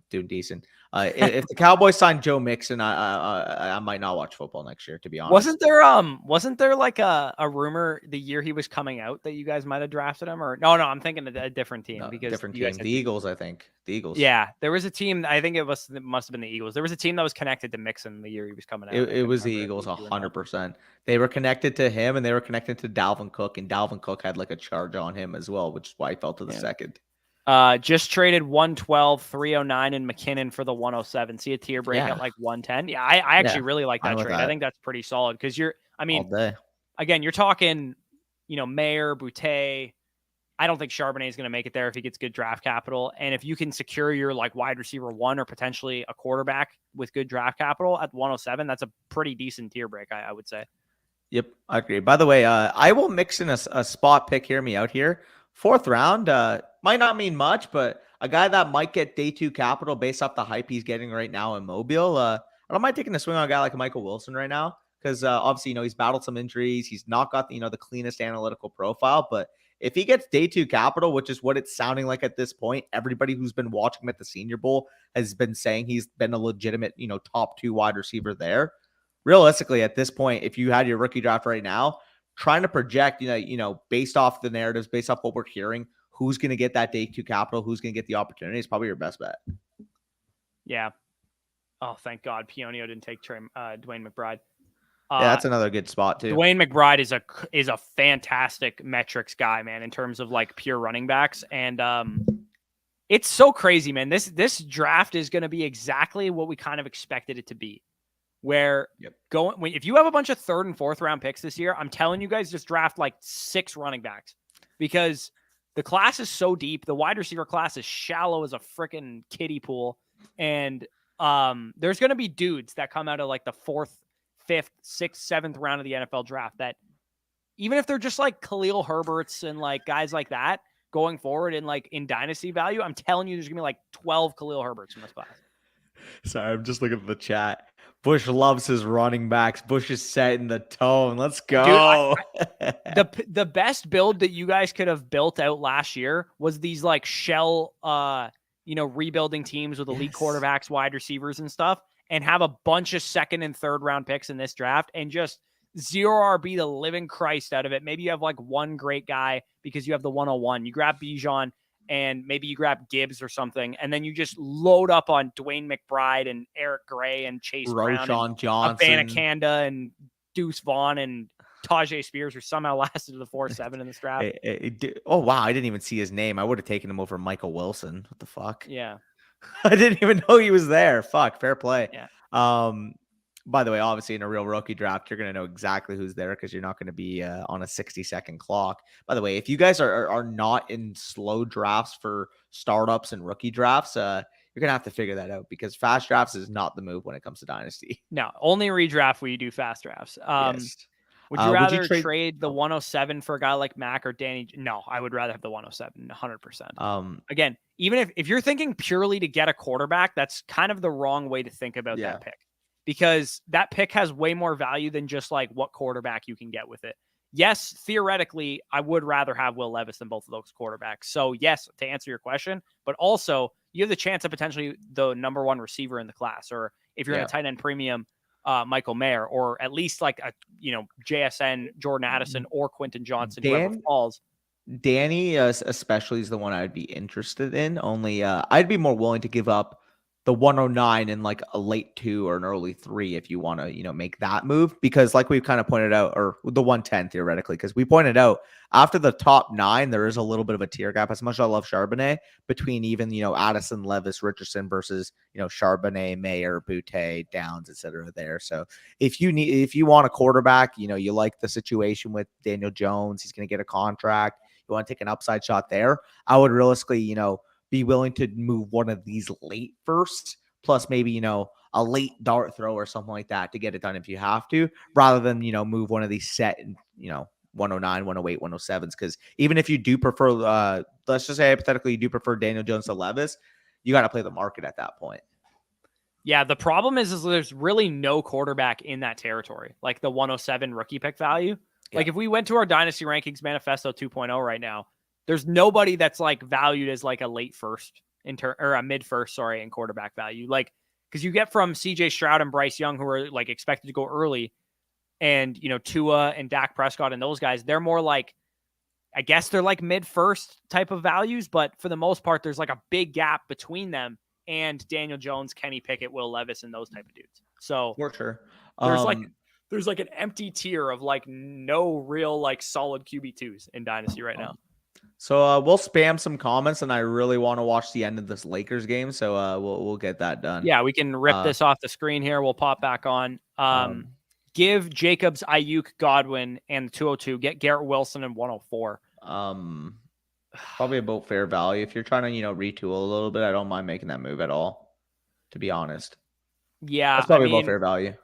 Speaker 2: doing decent. If the Cowboys sign Joe Mixon, I might not watch football next year, to be honest.
Speaker 1: Wasn't there like a rumor the year he was coming out that you guys might have drafted him? Or no, I'm thinking of a different team because
Speaker 2: different
Speaker 1: you
Speaker 2: team.
Speaker 1: guys
Speaker 2: The Eagles, I think. The Eagles.
Speaker 1: Yeah, there was a team. I think it must have been the Eagles. There was a team that was connected to Mixon the year he was coming out.
Speaker 2: It was the Eagles, 100%. They were connected to him, and they were connected to Dalvin Cook, and Dalvin Cook had like a charge on him as well, which is why he fell to the second.
Speaker 1: Just traded 112, 309, and McKinnon for the 107. See a tier break at like 110. Yeah, I actually really like that trade. I think that's pretty solid because again, you're talking, Mayer, Boutte. I don't think Charbonnet is going to make it there if he gets good draft capital. And if you can secure your like wide receiver 1 or potentially a quarterback with good draft capital at 107, that's a pretty decent tier break, I would say.
Speaker 2: Yep, I agree. By the way, I will mix in a spot pick. Hear me out here. 4th round might not mean much, but a guy that might get day 2 capital based off the hype he's getting right now in Mobile. I don't mind taking a swing on a guy like Michael Wilson right now because obviously, he's battled some injuries. He's not got the cleanest analytical profile, but if he gets day 2 capital, which is what it's sounding like at this point, everybody who's been watching him at the Senior Bowl has been saying he's been a legitimate, top 2 wide receiver there. Realistically, at this point, if you had your rookie draft right now, trying to project, based off the narratives, based off what we're hearing, who's going to get that day 2 capital, who's going to get the opportunity is probably your best bet.
Speaker 1: Yeah. Oh, thank God Pionio didn't take Dwayne McBride.
Speaker 2: Yeah, that's another good spot too.
Speaker 1: Dwayne McBride is a fantastic metrics guy, man, in terms of like pure running backs. And it's so crazy, man. This draft is going to be exactly what we kind of expected it to be. Where if you have a bunch of 3rd and 4th round picks this year, I'm telling you guys, just draft like 6 running backs because the class is so deep. The wide receiver class is shallow as a freaking kiddie pool. And there's going to be dudes that come out of like the 4th, 5th, 6th, 7th round of the NFL draft that even if they're just like Khalil Herberts and like guys like that going forward in like in dynasty value, I'm telling you, there's going to be like 12 Khalil Herberts in this class.
Speaker 2: Sorry, I'm just looking at the chat. Bush loves his running backs. Bush is setting the tone. Let's go.
Speaker 1: Dude, the best build that you guys could have built out last year was these like shell, rebuilding teams with elite quarterbacks, wide receivers and stuff, and have a bunch of 2nd and 3rd round picks in this draft and just zero RB the living Christ out of it. Maybe you have like one great guy because you have the 101. You grab Bijan and maybe you grab Gibbs or something, and then you just load up on Dwayne McBride and Eric Gray and Chase Brown and
Speaker 2: Johnson,
Speaker 1: Abanikanda and Deuce Vaughn and Tajay Spears, who somehow lasted to the 4-7 in this draft.
Speaker 2: Oh, wow. I didn't even see his name. I would have taken him over Michael Wilson. What the fuck?
Speaker 1: Yeah.
Speaker 2: I didn't even know he was there. Fuck. Fair play.
Speaker 1: Yeah.
Speaker 2: By the way, obviously in a real rookie draft, you're going to know exactly who's there because you're not going to be on a 60-second clock. By the way, if you guys are not in slow drafts for startups and rookie drafts, you're going to have to figure that out because fast drafts is not the move when it comes to Dynasty.
Speaker 1: No, only redraft where you do fast drafts.
Speaker 2: Yes.
Speaker 1: Would you rather trade the 107 for a guy like Mac or Danny? No, I would rather have the 107, 100%. Again, even if you're thinking purely to get a quarterback, that's kind of the wrong way to think about that pick. Because that pick has way more value than just like what quarterback you can get with it. Yes, theoretically, I would rather have Will Levis than both of those quarterbacks. So yes, to answer your question, but also you have the chance of potentially the number 1 receiver in the class, or if you're in a tight end premium, Michael Mayer, or at least like a JSN, Jordan Addison, or Quentin Johnson, whoever falls.
Speaker 2: Danny especially is the one I'd be interested in. Only I'd be more willing to give up the 109 in like a late 2 or an early 3 if you want to, make that move. Because like we've kind of pointed out, or the 110 theoretically, because we pointed out after the top 9, there is a little bit of a tier gap. As much as I love Charbonnet, between even, Addison, Levis, Richardson versus, Charbonnet, Mayer, Boutte, Downs, etc. there. So if you want a quarterback, you like the situation with Daniel Jones, he's going to get a contract. You want to take an upside shot there. I would realistically, be willing to move one of these late first, plus maybe, a late dart throw or something like that to get it done if you have to, rather than, move one of these set and, 109, 108, 107s. Because even if you do prefer, let's just say hypothetically, you do prefer Daniel Jones to Levis, you got to play the market at that point.
Speaker 1: Yeah, the problem is there's really no quarterback in that territory, like the 107 rookie pick value. Like if we went to our Dynasty Rankings Manifesto 2.0 right now, there's nobody that's like valued as like a late first or a mid first, sorry, in quarterback value. Like, because you get from CJ Stroud and Bryce Young, who are like expected to go early, and Tua and Dak Prescott and those guys, they're more like, I guess they're like mid first type of values, but for the most part, there's like a big gap between them and Daniel Jones, Kenny Pickett, Will Levis, and those type of dudes. So
Speaker 2: for sure,
Speaker 1: there's like an empty tier of like no real like solid QB2s in Dynasty right now.
Speaker 2: So we'll spam some comments, and I really want to watch the end of this Lakers game, so we'll get that done.
Speaker 1: Yeah, we can rip this off the screen here. We'll pop back on. Give Jacobs, Ayuk, Godwin, and 202. Get Garrett Wilson and 104.
Speaker 2: Probably about fair value. If you're trying to, retool a little bit, I don't mind making that move at all, to be honest.
Speaker 1: Yeah.
Speaker 2: That's probably about fair value.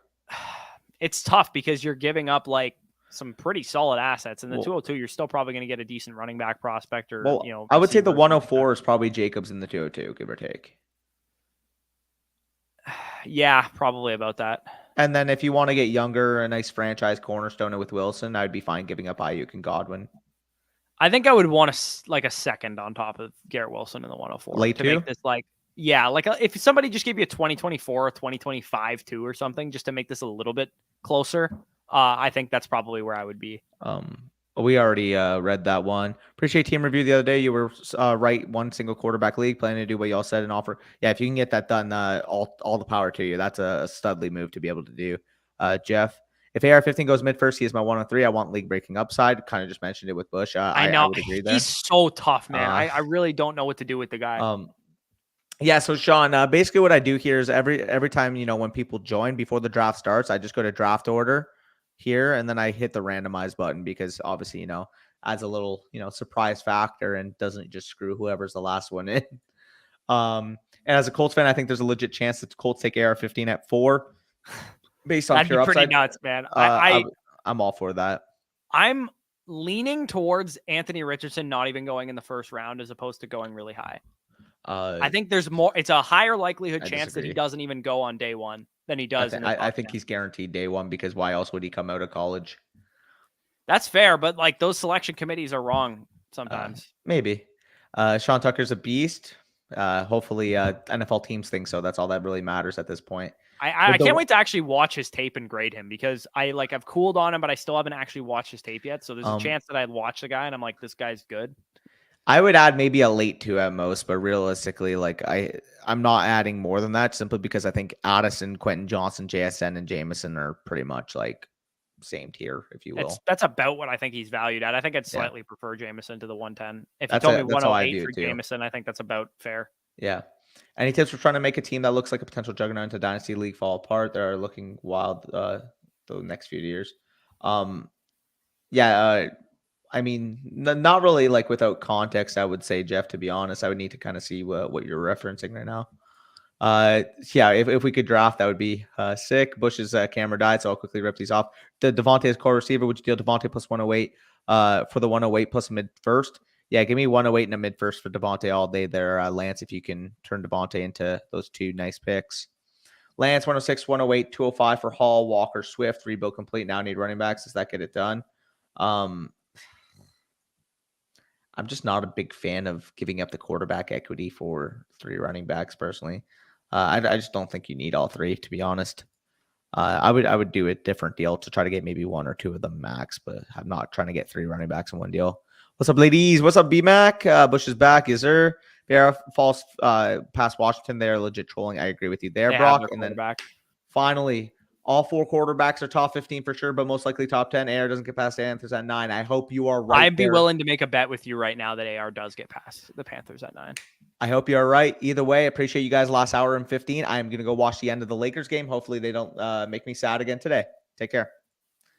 Speaker 1: It's tough because you're giving up like some pretty solid assets. And the 202, you're still probably going to get a decent running back prospect or,
Speaker 2: I would say the 104 is probably Jacobs in the 202, give or take.
Speaker 1: Yeah, probably about that.
Speaker 2: And then if you want to get younger, a nice franchise cornerstone with Wilson, I'd be fine giving up Ayuk and Godwin.
Speaker 1: I think I would want a second on top of Garrett Wilson in the 104
Speaker 2: late
Speaker 1: to
Speaker 2: two?
Speaker 1: make this like, yeah, like if somebody just gave you a 2024 or 2025 2 or something, just to make this a little bit closer. I think that's probably where I would be.
Speaker 2: We already read that one. Appreciate team review the other day. You were right. One single quarterback league, planning to do what y'all said and offer. Yeah, if you can get that done, all the power to you. That's a studly move to be able to do. Jeff, if AR-15 goes mid first, he is my 103. I want league breaking upside. Kind of just mentioned it with Bush.
Speaker 1: I know.
Speaker 2: I would agree there.
Speaker 1: He's so tough, man. I really don't know what to do with the guy.
Speaker 2: Yeah, so Sean, basically what I do here is every time, when people join before the draft starts, I just go to draft order here, and then I hit the randomize button because obviously, adds a little, surprise factor and doesn't just screw whoever's the last one in. And as a Colts fan, I think there's a legit chance that the Colts take AR-15 at 4 based on pure upside.
Speaker 1: That'd be pretty nuts, man.
Speaker 2: I'm all for that.
Speaker 1: I'm leaning towards Anthony Richardson not even going in the first round as opposed to going really high. I think there's more. It's a higher likelihood chance that he doesn't even go on day one than he does.
Speaker 2: I think he's guaranteed day one because why else would he come out of college?
Speaker 1: That's fair, but like those selection committees are wrong sometimes.
Speaker 2: Maybe. Sean Tucker's a beast. Hopefully, NFL teams think so. That's all that really matters at this point.
Speaker 1: I can't wait to actually watch his tape and grade him because I've cooled on him, but I still haven't actually watched his tape yet. So there's a chance that I'd watch the guy and I'm like, this guy's good.
Speaker 2: I would add maybe a late 2 at most, but realistically, I'm not adding more than that simply because I think Addison, Quentin Johnson, JSN, and Jameson are pretty much like same tier, if you will.
Speaker 1: That's about what I think he's valued at. I think I'd slightly prefer Jameson to the 110. If you told me 108 for Jameson, I think that's about fair. Yeah.
Speaker 2: Any tips for trying to make a team that looks like a potential juggernaut into Dynasty League fall apart? They're looking wild the next few years. I mean, not really without context, I would say, Jeff, to be honest. I would need to kind of see what you're referencing right now. If we could draft, that would be sick. Bush's camera died, so I'll quickly rip these off. The Devontae is core receiver. Would you deal Devontae plus 108 for the 108 plus a mid first? Yeah, give me 108 and a mid first for Devontae all day there, Lance, if you can turn Devontae into those 2 nice picks. Lance, 106, 108, 205 for Hall, Walker, Swift, rebuild complete. Now need running backs. Does that get it done? I'm just not a big fan of giving up the quarterback equity for 3 running backs personally. I just don't think you need all 3, to be honest. I would do a different deal to try to get maybe 1 or 2 of them max, but I'm not trying to get 3 running backs in one deal. What's up, ladies? What's up, B-Mac? Bush is back. Is there false past Washington? They're legit trolling. I agree with you there, Brock. And then finally, all 4 quarterbacks are top 15 for sure, but most likely top 10. AR doesn't get past the Panthers at 9. I hope you are right.
Speaker 1: I'd be willing to make a bet with you right now that AR does get past the Panthers at 9.
Speaker 2: I hope you are right. Either way, appreciate you guys last hour and 15. I am going to go watch the end of the Lakers game. Hopefully they don't make me sad again today. Take care.